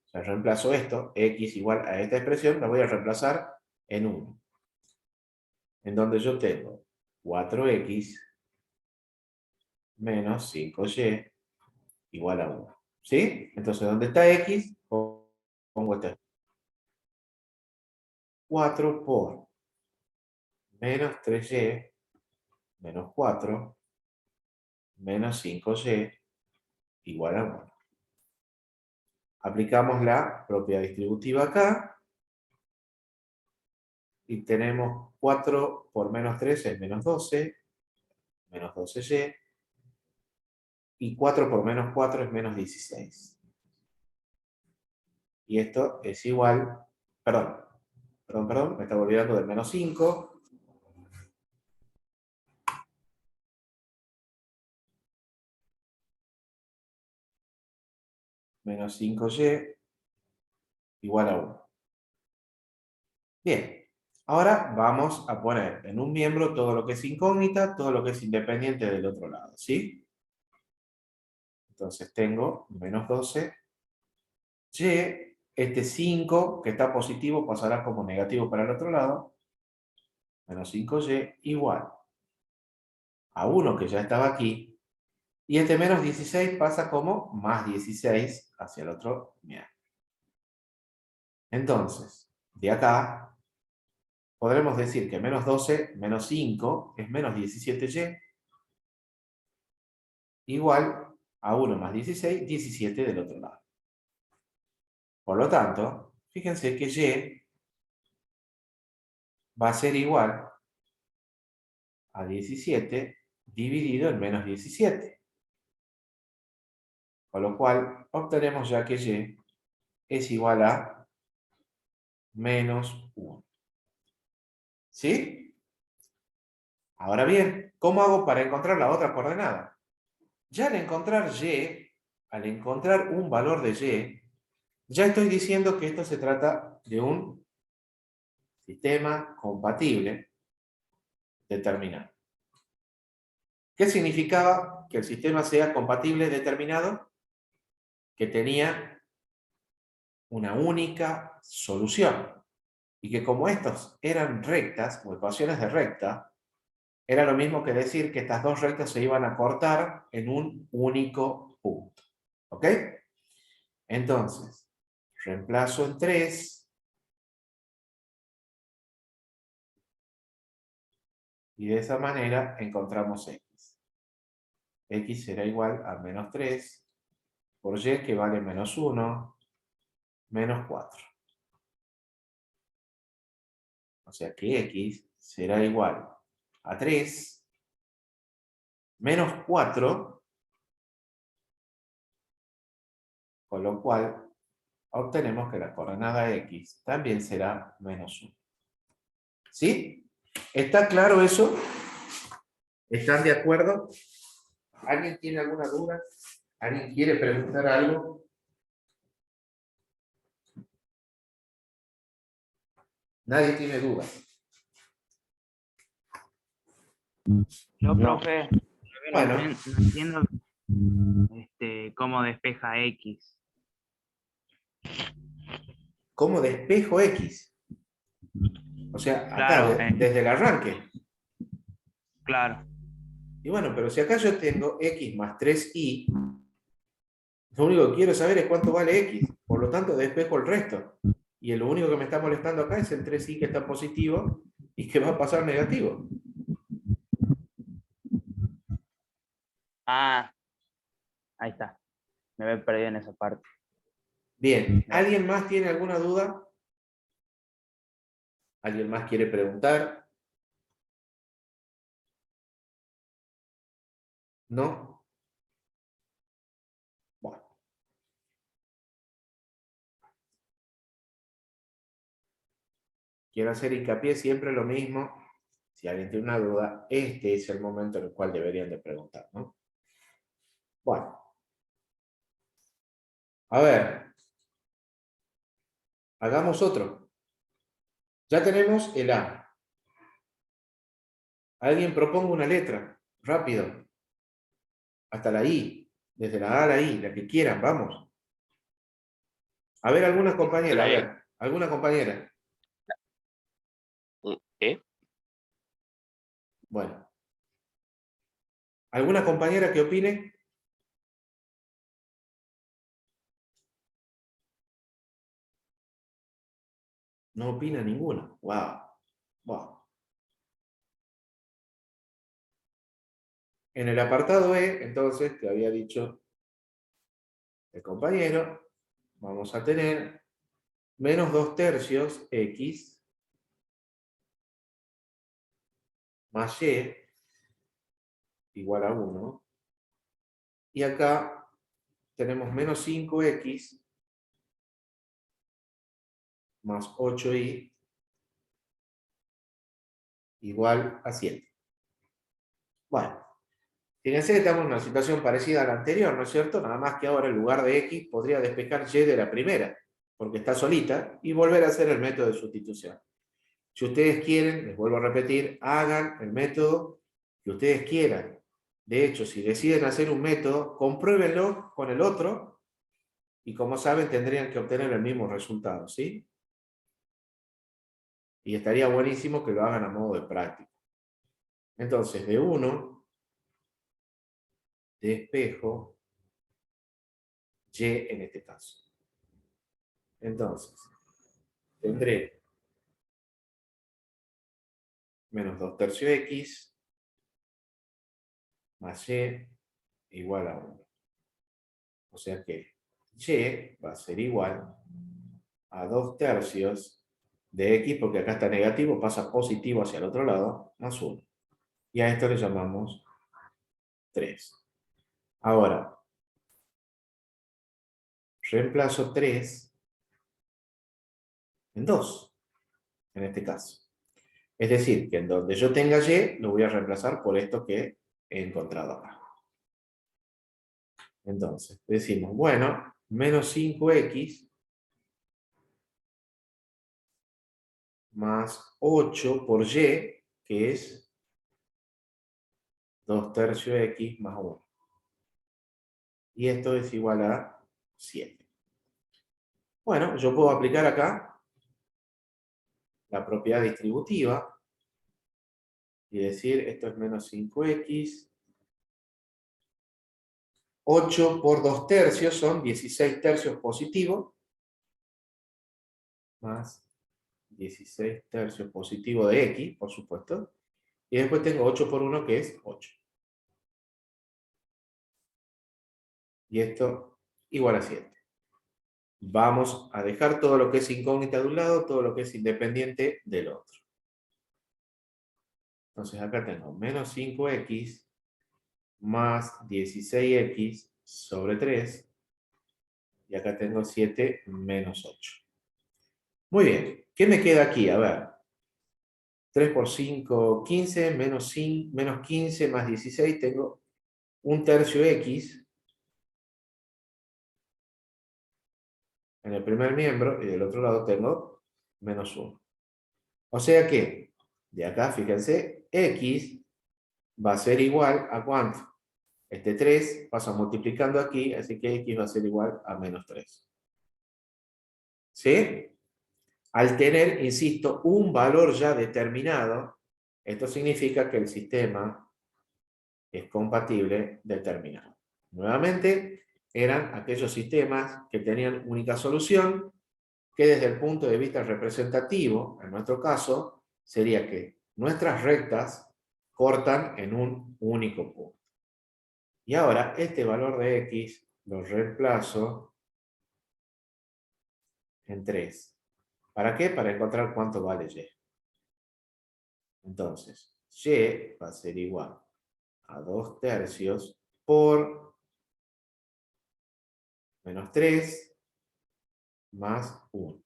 Speaker 1: sea, reemplazo esto, x igual a esta expresión, la voy a reemplazar en 1. En donde yo tengo 4x menos 5y igual a 1. ¿Sí? Entonces, ¿dónde está x? Pongo este 4 por menos 3y menos 4 menos 5y igual a 1. Aplicamos la propiedad distributiva acá y tenemos 4 por menos 3 es menos 12, menos 12y, y 4 por menos 4 es menos 16. Y esto es igual, perdón, me estaba olvidando del menos 5, menos 5y igual a 1. Bien, ahora vamos a poner en un miembro todo lo que es incógnita, todo lo que es independiente del otro lado, ¿sí? Entonces tengo menos 12y, este 5 que está positivo pasará como negativo para el otro lado, menos 5y igual a 1 que ya estaba aquí, y este menos 16 pasa como más 16 hacia el otro miembro. Entonces, de acá, podremos decir que menos 12 menos 5 es menos 17y, igual a 1 más 16, 17 del otro lado. Por lo tanto, fíjense que y va a ser igual a 17 dividido en menos 17. Con lo cual, obtenemos ya que y es igual a menos 1. ¿Sí? Ahora bien, ¿cómo hago para encontrar la otra coordenada? Ya al encontrar y, al encontrar un valor de y, ya estoy diciendo que esto se trata de un sistema compatible determinado. ¿Qué significaba que el sistema sea compatible determinado? Que tenía una única solución. Y que como estos eran rectas, o ecuaciones de recta, era lo mismo que decir que estas dos rectas se iban a cortar en un único punto. ¿Ok? Entonces, reemplazo en 3 y de esa manera encontramos x. X será igual a menos 3 por y que vale menos 1 menos 4. O sea que x será igual a 3 menos 4, con lo cual obtenemos que la coordenada X también será menos 1. ¿Sí? ¿Está claro eso? ¿Están de acuerdo? ¿Alguien tiene alguna duda? ¿Alguien quiere preguntar algo? Nadie tiene dudas.
Speaker 2: Yo,
Speaker 1: No.
Speaker 2: profe,
Speaker 1: Bueno.
Speaker 2: no entiendo cómo despeja X.
Speaker 1: ¿Cómo despejo X? O sea,
Speaker 2: Claro,
Speaker 1: acá, desde el arranque.
Speaker 2: claro.
Speaker 1: Y bueno, pero si acá yo tengo X más 3Y, lo único que quiero saber es cuánto vale X. Por lo tanto, despejo el resto. Y lo único que me está molestando acá es el 3Y que está positivo y que va a pasar negativo.
Speaker 2: Ah, ahí está. Me había perdido en esa parte.
Speaker 1: Bien, ¿alguien más tiene alguna duda? ¿Alguien más quiere preguntar? ¿No? Bueno. Quiero hacer hincapié siempre lo mismo. Si alguien tiene una duda, este es el momento en el cual deberían de preguntar, ¿no? Bueno. A ver. Hagamos otro. Ya tenemos el A. Alguien proponga una letra. Rápido. Hasta la I. Desde la A a la I. La que quieran. Vamos. A ver, alguna compañera. A ver. ¿Alguna compañera?
Speaker 6: ¿E?
Speaker 1: Bueno. ¿Alguna compañera que opine? No opina ninguna. Wow. Wow. En el apartado E, entonces, que había dicho el compañero, vamos a tener menos 2/3 X más Y igual a 1. Y acá tenemos menos 5X más 8Y igual a 7. Bueno, fíjense que estamos en una situación parecida a la anterior, ¿no es cierto? Nada más que ahora en lugar de X podría despejar Y de la primera, porque está solita, y volver a hacer el método de sustitución. Si ustedes quieren, les vuelvo a repetir, hagan el método que ustedes quieran. De hecho, si deciden hacer un método, compruébenlo con el otro, y como saben, tendrían que obtener el mismo resultado, ¿sí? Y estaría buenísimo que lo hagan a modo de práctica. Entonces, de 1, despejo Y en este caso. Entonces, tendré menos 2/3 X más Y igual a 1. O sea que Y va a ser igual a 2/3 de X, porque acá está negativo, pasa positivo hacia el otro lado, más 1. Y a esto le llamamos 3. Ahora, reemplazo 3 en 2, en este caso. Es decir, que en donde yo tenga Y, lo voy a reemplazar por esto que he encontrado acá. Entonces, decimos, bueno, menos 5X más 8 por Y, que es 2/3 X más 1. Y esto es igual a 7. Bueno, yo puedo aplicar acá la propiedad distributiva y decir, esto es menos 5X. 8 por 2/3 son 16/3 positivo, más 16/3 positivo de X, por supuesto. Y después tengo 8 por 1, que es 8. Y esto igual a 7. Vamos a dejar todo lo que es incógnita de un lado, todo lo que es independiente del otro. Entonces acá tengo menos 5X más 16x sobre 3. Y acá tengo 7 menos 8. Muy bien. ¿Qué me queda aquí? A ver. 3 por 5, 15, menos 15 más 16, tengo 1/3 x en el primer miembro y del otro lado tengo menos 1. O sea que, de acá, fíjense, x va a ser igual a ¿cuánto? Este 3 pasa multiplicando aquí, así que x va a ser igual a menos 3. ¿Sí? Al tener, insisto, un valor ya determinado, esto significa que el sistema es compatible determinado. Nuevamente, eran aquellos sistemas que tenían única solución, que desde el punto de vista representativo, en nuestro caso, sería que nuestras rectas cortan en un único punto. Y ahora, este valor de x lo reemplazo en 3. ¿Para qué? Para encontrar cuánto vale y. Entonces, y va a ser igual a 2/3 por menos 3 más 1.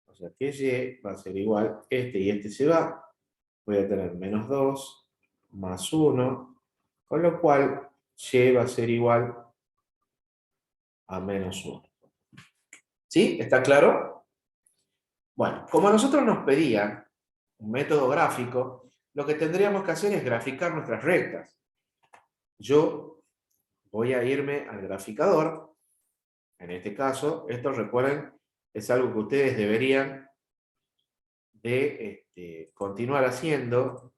Speaker 1: O sea que y va a ser igual, este y este se va. Voy a tener menos 2 más 1, con lo cual y va a ser igual a menos 1. ¿Sí? ¿Está claro? Bueno, como a nosotros nos pedían un método gráfico, lo que tendríamos que hacer es graficar nuestras rectas. Yo voy a irme al graficador. En este caso, esto recuerden, es algo que ustedes deberían de continuar haciendo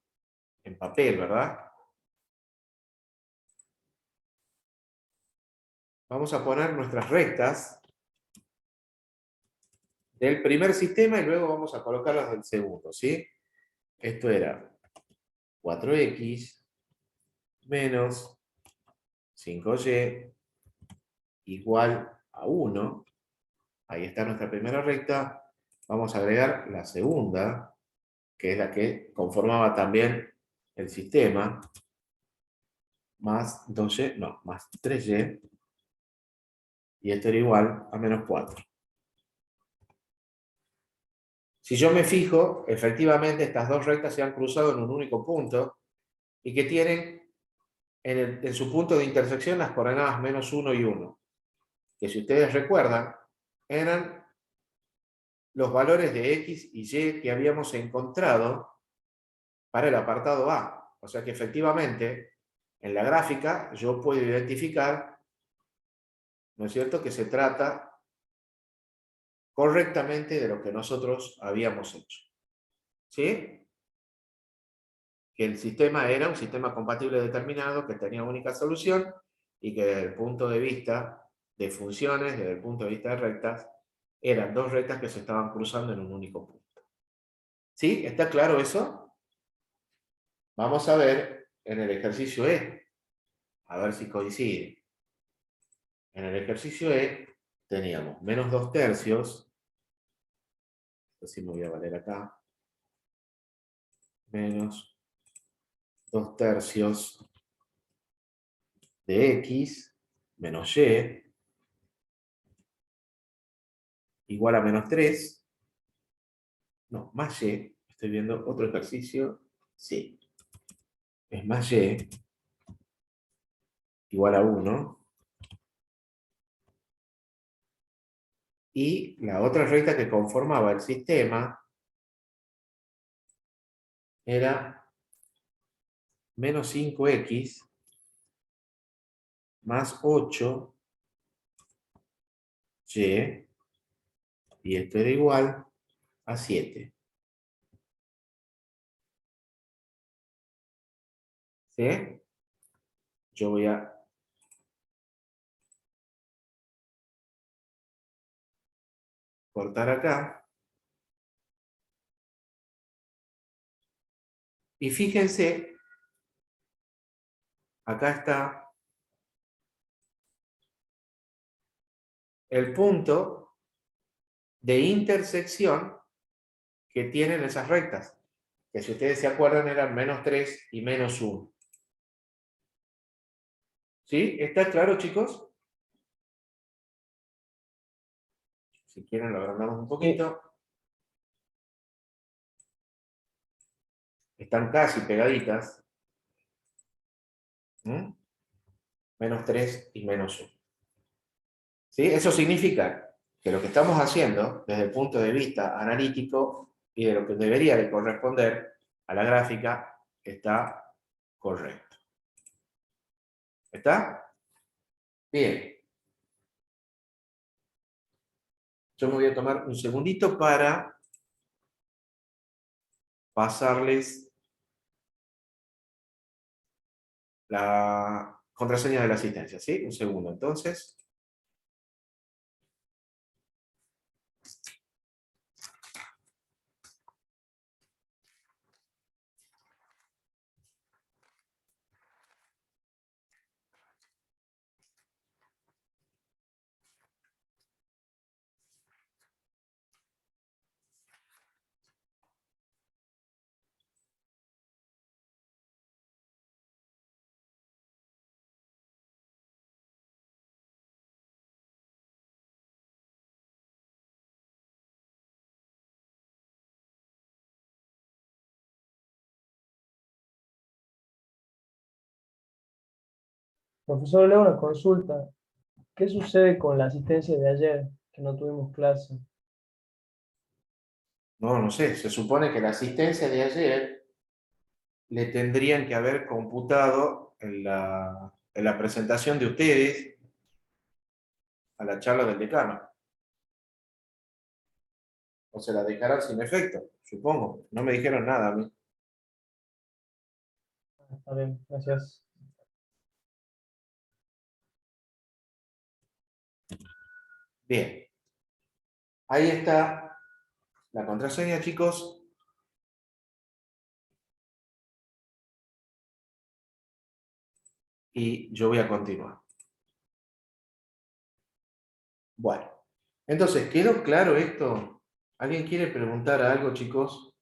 Speaker 1: en papel, ¿verdad? Vamos a poner nuestras rectas del primer sistema y luego vamos a colocar las del segundo, ¿sí? Esto era 4x menos 5y igual a 1. Ahí está nuestra primera recta. Vamos a agregar la segunda, que es la que conformaba también el sistema, más 2y, no, más 3y, y esto era igual a menos 4. Si yo me fijo, efectivamente estas dos rectas se han cruzado en un único punto y que tienen en su punto de intersección las coordenadas menos 1 y 1, que si ustedes recuerdan, eran los valores de x y y que habíamos encontrado para el apartado A. O sea que efectivamente, en la gráfica yo puedo identificar, ¿no es cierto?, que se trata correctamente de lo que nosotros habíamos hecho. ¿Sí? Que el sistema era un sistema compatible determinado, que tenía única solución, y que desde el punto de vista de funciones, desde el punto de vista de rectas, eran dos rectas que se estaban cruzando en un único punto. ¿Sí? ¿Está claro eso? Vamos a ver en el ejercicio E, a ver si coincide. En el ejercicio E teníamos menos 2/3, así me voy a valer acá, menos 2/3 de x menos y igual a menos 3, no, más y, estoy viendo otro ejercicio, sí, es más y igual a 1, y la otra recta que conformaba el sistema era menos 5x más 8y, y esto era igual a 7. ¿Sí? Yo voy a cortar acá. Y fíjense, acá está el punto de intersección que tienen esas rectas, que si ustedes se acuerdan eran menos 3 y menos 1. ¿Sí? ¿Está claro, chicos? Si quieren lo agrandamos un poquito. Están casi pegaditas. ¿Mm? Menos 3 y menos 1. ¿Sí? Eso significa que lo que estamos haciendo desde el punto de vista analítico y de lo que debería de corresponder a la gráfica está correcto. ¿Está? Bien. Yo me voy a tomar un segundito para pasarles la contraseña de la asistencia, ¿sí? Un segundo, entonces.
Speaker 4: Profesor, le hago una consulta. ¿Qué sucede con la asistencia de ayer, que no tuvimos clase?
Speaker 1: No, no sé. Se supone que la asistencia de ayer le tendrían que haber computado en la presentación de ustedes a la charla del decano. O se la dejarán sin efecto, supongo. No me dijeron nada a mí.
Speaker 4: Está bien, gracias.
Speaker 1: Bien. Ahí está la contraseña, chicos. Y yo voy a continuar. Bueno. Entonces, ¿quedó claro esto? ¿Alguien quiere preguntar algo, chicos?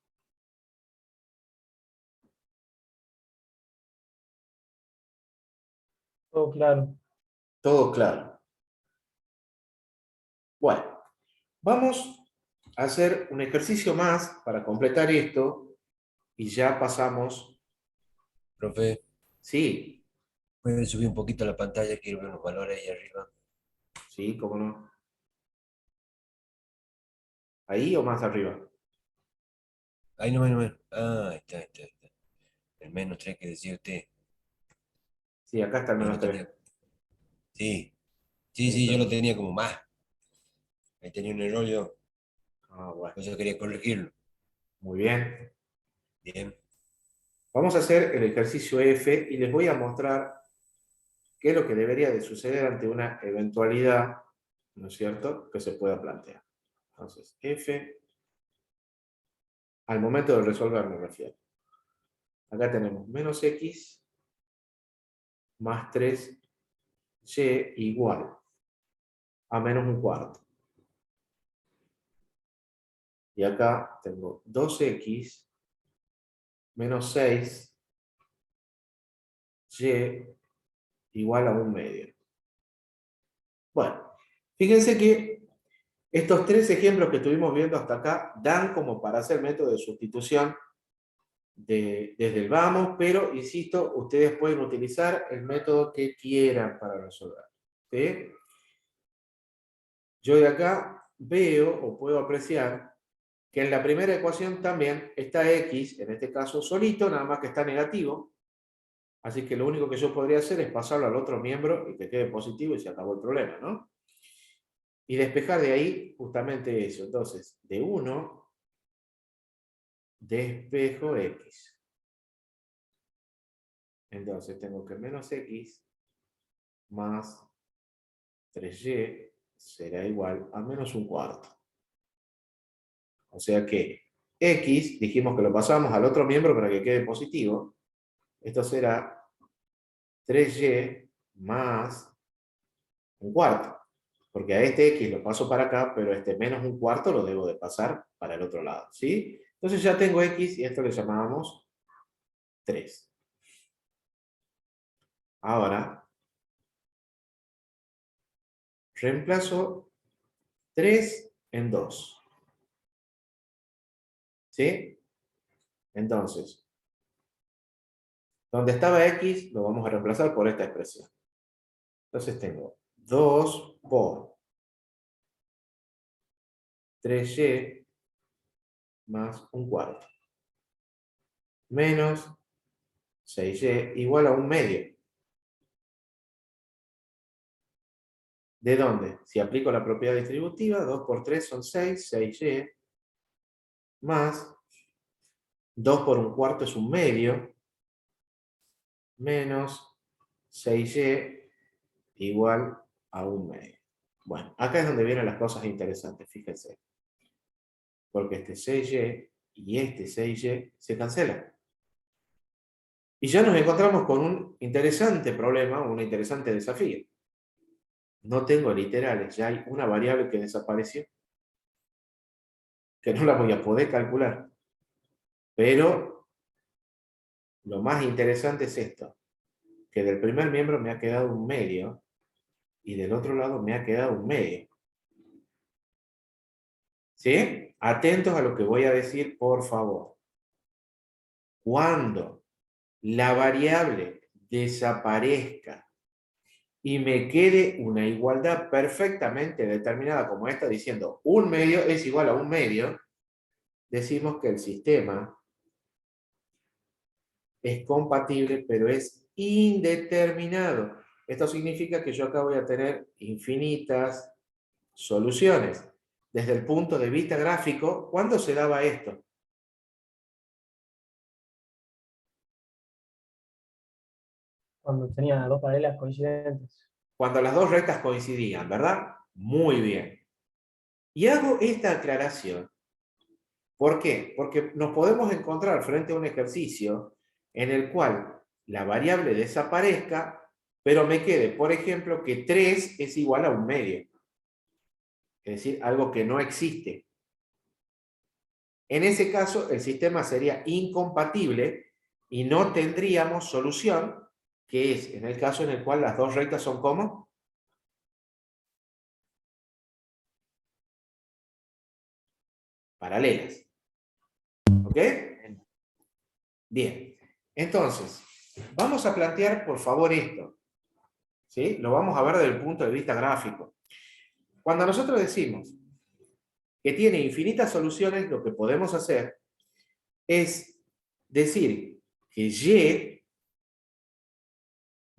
Speaker 4: Todo claro.
Speaker 1: Todo claro. Bueno, vamos a hacer un ejercicio más para completar esto y ya pasamos.
Speaker 3: Profe,
Speaker 1: Sí,
Speaker 3: puede subir un poquito la pantalla, quiero ver los valores ahí arriba.
Speaker 1: sí, cómo no. ¿Ahí o más arriba?
Speaker 3: Ahí no, no. Ah, ahí está. El menos 3 que decía usted.
Speaker 1: Sí, acá está el
Speaker 3: Yo
Speaker 1: menos
Speaker 3: lo
Speaker 1: 3.
Speaker 3: tenía. Sí, yo lo
Speaker 1: Entonces,
Speaker 3: tenía como más. Ahí tenía un error yo.
Speaker 1: bueno,
Speaker 3: Por eso quería corregirlo.
Speaker 1: muy bien.
Speaker 3: Bien.
Speaker 1: Vamos a hacer el ejercicio F y les voy a mostrar qué es lo que debería de suceder ante una eventualidad, ¿no es cierto?, que se pueda plantear. Entonces, F, al momento de resolver me refiero. Acá tenemos menos X más 3Y igual a menos un cuarto. Y acá tengo 2X menos 6Y igual a un medio. Bueno, fíjense que estos tres ejemplos que estuvimos viendo hasta acá dan como para hacer método de sustitución desde el vamos, pero insisto, ustedes pueden utilizar el método que quieran para resolver. ¿Sí? Yo de acá veo o puedo apreciar que en la primera ecuación también está X, en este caso solito, nada más que está negativo. Así que lo único que yo podría hacer es pasarlo al otro miembro y que quede positivo y se acabó el problema, ¿no? Y despejar de ahí justamente eso. Entonces, de 1 despejo X. Entonces tengo que menos X más 3Y será igual a menos un cuarto. O sea que X, dijimos que lo pasamos al otro miembro para que quede positivo. Esto será 3Y más un cuarto. Porque a este X lo paso para acá, pero este menos un cuarto lo debo de pasar para el otro lado. ¿Sí? Entonces ya tengo X y esto le llamábamos 3. Ahora reemplazo 3 en 2. ¿Sí? Entonces, donde estaba x, lo vamos a reemplazar por esta expresión. Entonces tengo 2 por 3y más un cuarto. Menos 6y igual a un medio. ¿De dónde? Si aplico la propiedad distributiva, 2 por 3 son 6, 6y, más 2 por un cuarto es un medio, menos 6y igual a un medio. Bueno, acá es donde vienen las cosas interesantes, fíjense. Porque este 6y y este 6y se cancelan. Y ya nos encontramos con un interesante problema, un interesante desafío. No tengo literales, ya hay una variable que desapareció, que no la voy a poder calcular. Pero lo más interesante es esto, que del primer miembro me ha quedado un medio y del otro lado me ha quedado un medio. ¿Sí? Atentos a lo que voy a decir, por favor. Cuando la variable desaparezca y me quede una igualdad perfectamente determinada como esta, diciendo un medio es igual a un medio, decimos que el sistema es compatible, pero es indeterminado. Esto significa que yo acá voy a tener infinitas soluciones. Desde el punto de vista gráfico, ¿cuándo se daba esto?
Speaker 4: Cuando tenía dos paralelas coincidentes.
Speaker 1: Cuando las dos rectas coincidían, ¿verdad? Muy bien. Y hago esta aclaración. ¿Por qué? Porque nos podemos encontrar frente a un ejercicio en el cual la variable desaparezca, pero me quede, por ejemplo, que 3 es igual a un medio. Es decir, algo que no existe. En ese caso, el sistema sería incompatible y no tendríamos solución, que es en el caso en el cual las dos rectas son ¿cómo? Paralelas. ¿Ok? Bien. Entonces, vamos a plantear, por favor, esto. ¿Sí? Lo vamos a ver desde el punto de vista gráfico. Cuando nosotros decimos que tiene infinitas soluciones, lo que podemos hacer es decir que y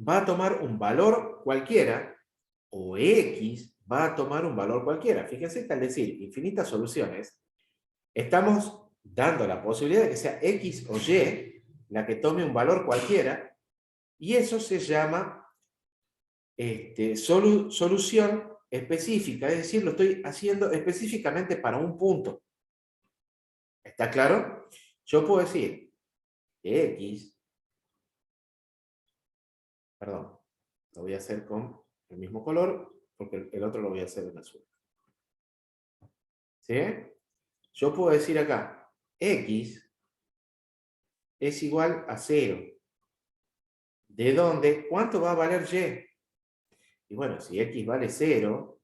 Speaker 1: va a tomar un valor cualquiera o x va a tomar un valor cualquiera. Fíjense que al decir infinitas soluciones, estamos dando la posibilidad de que sea x o y la que tome un valor cualquiera, y eso se llama solución específica, es decir, lo estoy haciendo específicamente para un punto. ¿Está claro? Yo puedo decir que x, perdón, lo voy a hacer con el mismo color, porque el otro lo voy a hacer en azul. ¿Sí? Yo puedo decir acá, x es igual a 0. ¿De dónde? ¿Cuánto va a valer y? Y bueno, si x vale 0,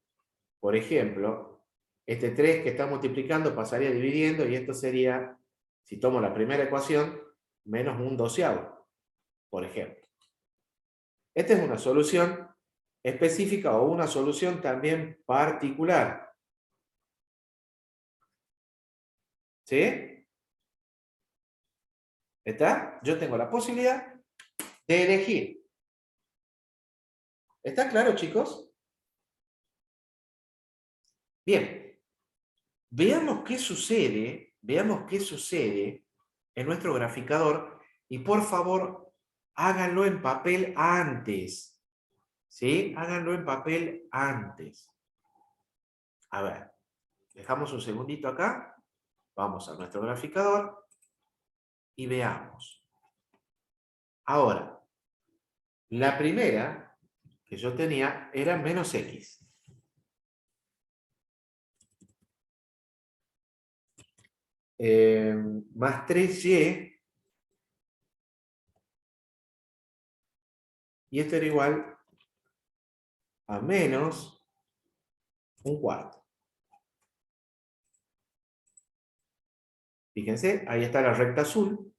Speaker 1: por ejemplo, este 3 que está multiplicando pasaría dividiendo, y esto sería, si tomo la primera ecuación, menos un doceavo, por ejemplo. Esta es una solución específica o una solución también particular. ¿Sí? ¿Está? Yo tengo la posibilidad de elegir. ¿Está claro, chicos? Bien. Veamos qué sucede en nuestro graficador, y por favor, háganlo en papel antes. ¿Sí? Háganlo en papel antes. A ver, dejamos un segundito acá. Vamos a nuestro graficador y veamos. Ahora, la primera que yo tenía era menos x. Más 3y. Y esto era igual a menos un cuarto. Fíjense, ahí está la recta azul.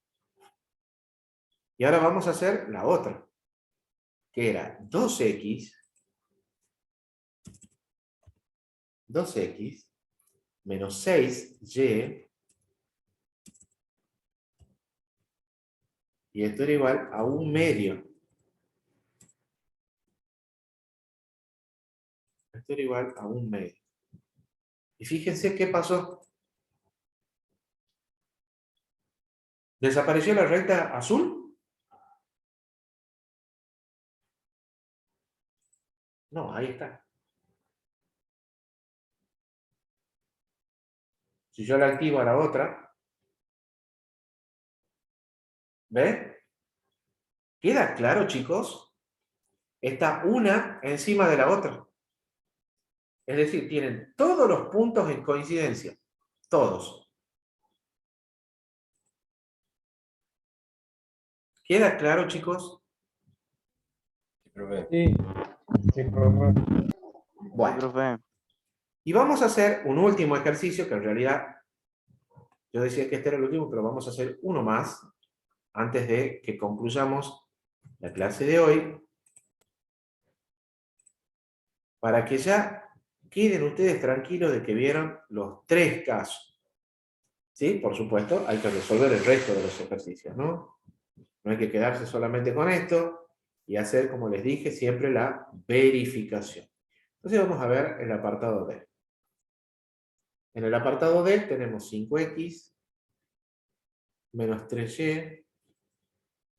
Speaker 1: Y ahora vamos a hacer la otra, que era 2x menos 6y, y esto era igual a 1/2. Esto era igual a 1/2. Y fíjense qué pasó. ¿Desapareció la recta azul? No, ahí está. Si yo la activo a la otra, ¿ven? ¿Queda claro, chicos? Está una encima de la otra. Es decir, tienen todos los puntos en coincidencia. Todos. ¿Queda claro, chicos?
Speaker 3: Sí, profe.
Speaker 4: Sí, sí, profe.
Speaker 1: Bueno,
Speaker 2: Profe.
Speaker 1: y vamos a hacer un último ejercicio que en realidad yo decía que este era el último, pero vamos a hacer uno más antes de que concluyamos la clase de hoy, para que ya queden ustedes tranquilos de que vieron los 3 casos. ¿Sí? Por supuesto, hay que resolver el resto de los ejercicios, ¿no? No hay que quedarse solamente con esto y hacer, como les dije, siempre la verificación. Entonces vamos a ver el apartado D. En el apartado D tenemos 5x menos 3y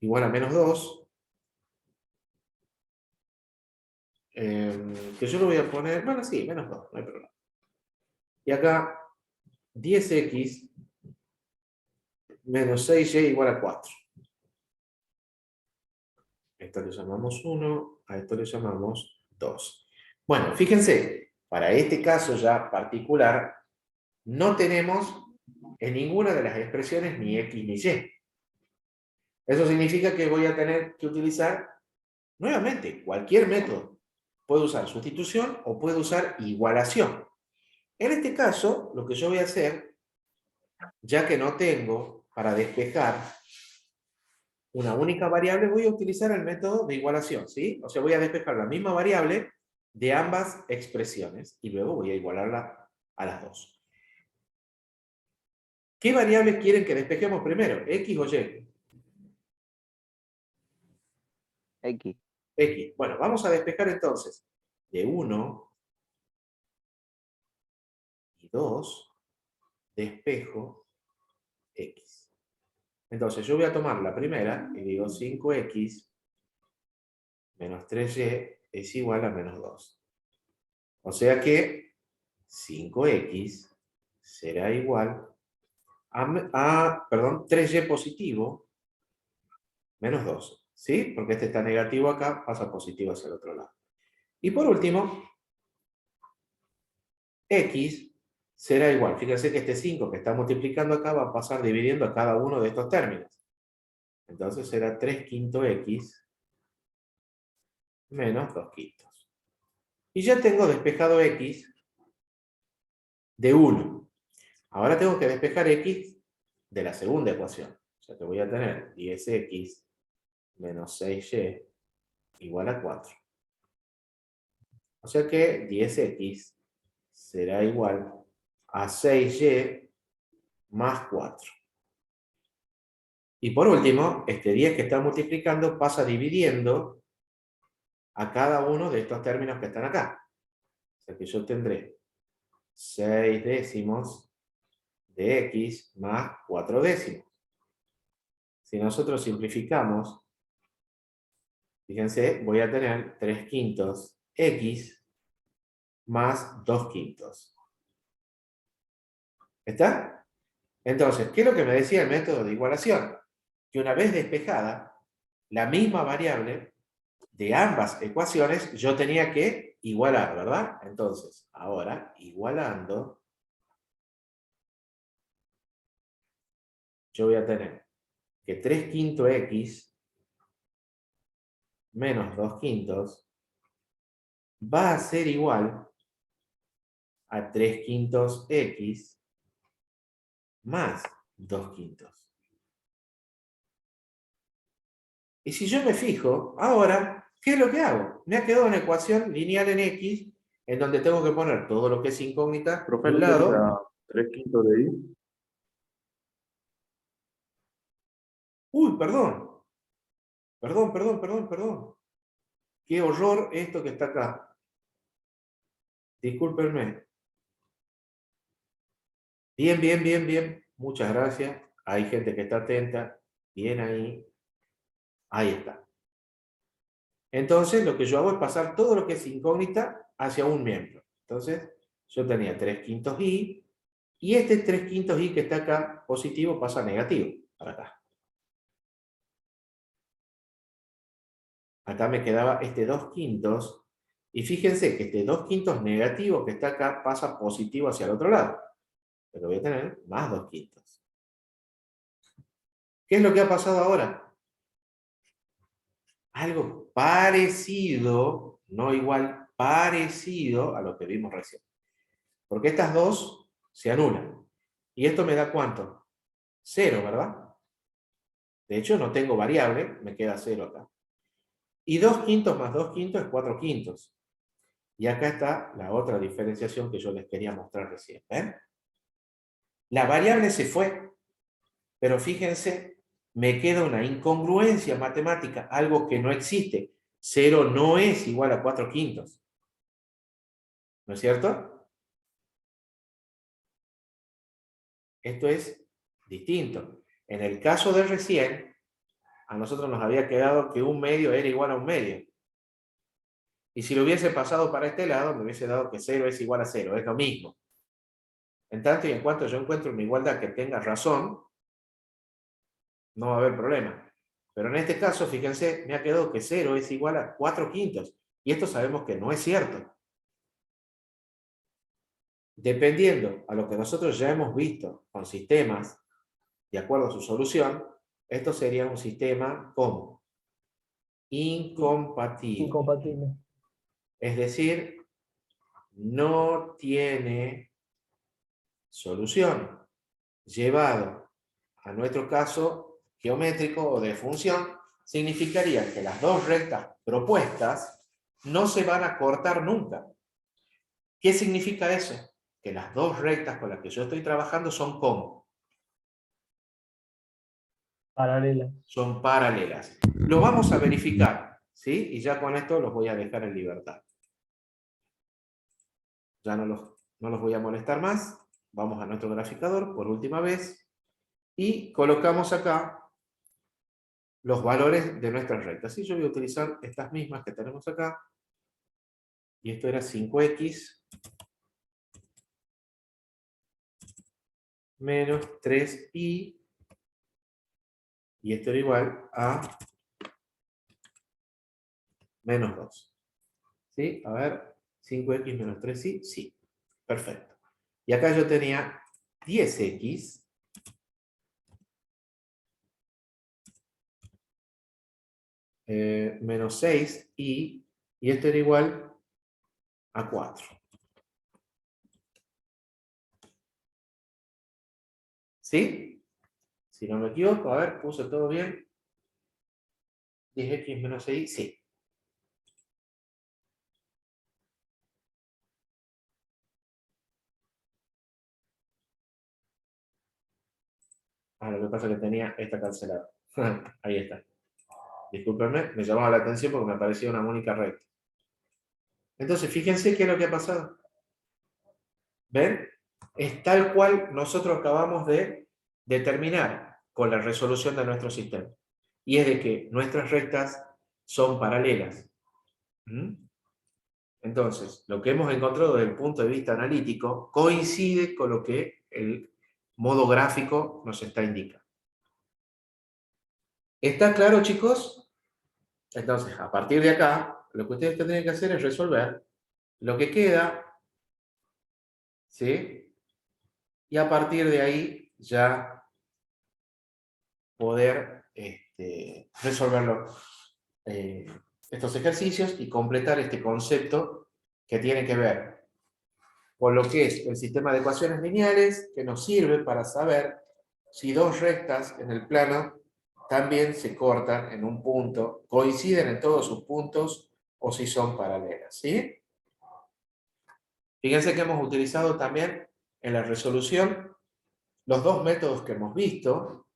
Speaker 1: igual a menos 2. Que yo lo voy a poner, bueno, sí, menos 2, no hay problema. Y acá 10x menos 6y igual a 4. Esto le llamamos 1, a esto le llamamos 2. Bueno, fíjense, para este caso ya particular, no tenemos en ninguna de las expresiones ni x ni y. Eso significa que voy a tener que utilizar, nuevamente, cualquier método. Puedo usar sustitución o puedo usar igualación. En este caso, lo que yo voy a hacer, ya que no tengo para despejar una única variable, voy a utilizar el método de igualación, ¿sí? O sea, voy a despejar la misma variable de ambas expresiones y luego voy a igualarla a las dos. ¿Qué variable quieren que despejemos primero? ¿X o Y?
Speaker 2: X.
Speaker 1: X. Bueno, vamos a despejar entonces de 1 y 2, despejo X. Entonces yo voy a tomar la primera y digo 5x menos 3y es igual a menos 2. O sea que 5x será igual a 3y positivo menos 2. ¿Sí? Porque este está negativo acá, pasa positivo hacia el otro lado. Y por último, x será igual. Fíjense que este 5 que está multiplicando acá va a pasar dividiendo a cada uno de estos términos. Entonces será 3/5 x menos 2/5. Y ya tengo despejado x de 1. Ahora tengo que despejar x de la segunda ecuación. O sea que voy a tener 10x menos 6y igual a 4. O sea que 10x será igual a 6y más 4. Y por último, este 10 que está multiplicando pasa dividiendo a cada uno de estos términos que están acá. O sea que yo tendré 6 décimos de x más 4 décimos. Si nosotros simplificamos, fíjense, voy a tener 3/5 x más 2/5. ¿Está? Entonces, ¿qué es lo que me decía el método de igualación? Que una vez despejada la misma variable de ambas ecuaciones, yo tenía que igualar, ¿verdad? Entonces, ahora, igualando, yo voy a tener que 3/5 x menos 2/5 va a ser igual a 3/5 x más 2/5. Y si yo me fijo, ahora, ¿qué es lo que hago? Me ha quedado una ecuación lineal en x, en donde tengo que poner todo lo que es incógnita
Speaker 5: Profe,
Speaker 1: de un
Speaker 5: ¿no
Speaker 1: lado.
Speaker 5: sería 3/5 de y?
Speaker 1: Uy, perdón. Perdón. Qué horror esto que está acá. Discúlpenme. Bien. Muchas gracias. Hay gente que está atenta. Bien ahí. Ahí está. Entonces, lo que yo hago es pasar todo lo que es incógnita hacia un miembro. Entonces, yo tenía 3/5 y este 3/5 y que está acá positivo pasa a negativo, para acá. Acá me quedaba este 2/5, y fíjense que este 2/5 negativo que está acá pasa positivo hacia el otro lado. Pero voy a tener más 2/5. ¿Qué es lo que ha pasado ahora? Algo parecido, no igual, parecido a lo que vimos recién. Porque estas dos se anulan. ¿Y esto me da cuánto? 0, ¿verdad? De hecho, no tengo variable, me queda 0 acá. Y 2/5 más 2/5 es 4/5. Y acá está la otra diferenciación que yo les quería mostrar recién. ¿Ven? La variable se fue, pero fíjense, me queda una incongruencia matemática, algo que no existe. 0 no es igual a 4/5. ¿No es cierto? Esto es distinto. En el caso de recién, a nosotros nos había quedado que un medio era igual a un medio. Y si lo hubiese pasado para este lado, me hubiese dado que 0 es igual a 0, es lo mismo. En tanto y en cuanto yo encuentro una igualdad que tenga razón, no va a haber problema. Pero en este caso, fíjense, me ha quedado que 0 es igual a 4/5. Y esto sabemos que no es cierto. Dependiendo a lo que nosotros ya hemos visto con sistemas, de acuerdo a su solución, esto sería un sistema como incompatible.
Speaker 4: Incompatible.
Speaker 1: Es decir, no tiene solución. Llevado a nuestro caso geométrico o de función, significaría que las dos rectas propuestas no se van a cortar nunca. ¿Qué significa eso? Que las dos rectas con las que yo estoy trabajando son ¿cómo?
Speaker 4: Paralela.
Speaker 1: Son paralelas. Lo vamos a verificar, ¿sí? Y ya con esto los voy a dejar en libertad. Ya no los voy a molestar más. Vamos a nuestro graficador por última vez y colocamos acá los valores de nuestras rectas. Y yo voy a utilizar estas mismas que tenemos acá. Y esto era 5x menos 3y. Y esto era igual a menos 2. ¿Sí? A ver, 5x menos 3y. Sí, perfecto. Y acá yo tenía 10x menos 6y. Y esto era igual a 4. ¿Sí? Si no me equivoco, a ver, puse todo bien. 10x menos 6y, sí. Ah, lo que pasa es que tenía esta cancelada. Ahí está. Discúlpenme, me llamaba la atención porque me parecía una única recta. Entonces, fíjense qué es lo que ha pasado. ¿Ven? Es tal cual nosotros acabamos de determinar con la resolución de nuestro sistema. Y es de que nuestras rectas son paralelas. ¿Mm? Entonces, lo que hemos encontrado desde el punto de vista analítico coincide con lo que el modo gráfico nos está indicando. ¿Está claro, chicos? Entonces, a partir de acá, lo que ustedes tendrían que hacer es resolver lo que queda, ¿sí? Y a partir de ahí ya poder resolver estos ejercicios y completar este concepto que tiene que ver con lo que es el sistema de ecuaciones lineales, que nos sirve para saber si dos rectas en el plano también se cortan en un punto, coinciden en todos sus puntos, o si son paralelas, ¿sí? Fíjense que hemos utilizado también en la resolución los dos métodos que hemos visto,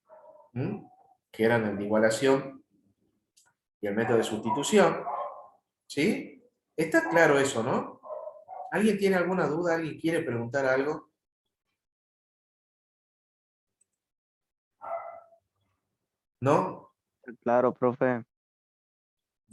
Speaker 1: que eran el de igualación y el método de sustitución, ¿sí? Está claro eso, ¿no? ¿Alguien tiene alguna duda? ¿Alguien quiere preguntar algo? ¿No?
Speaker 2: Claro, profe.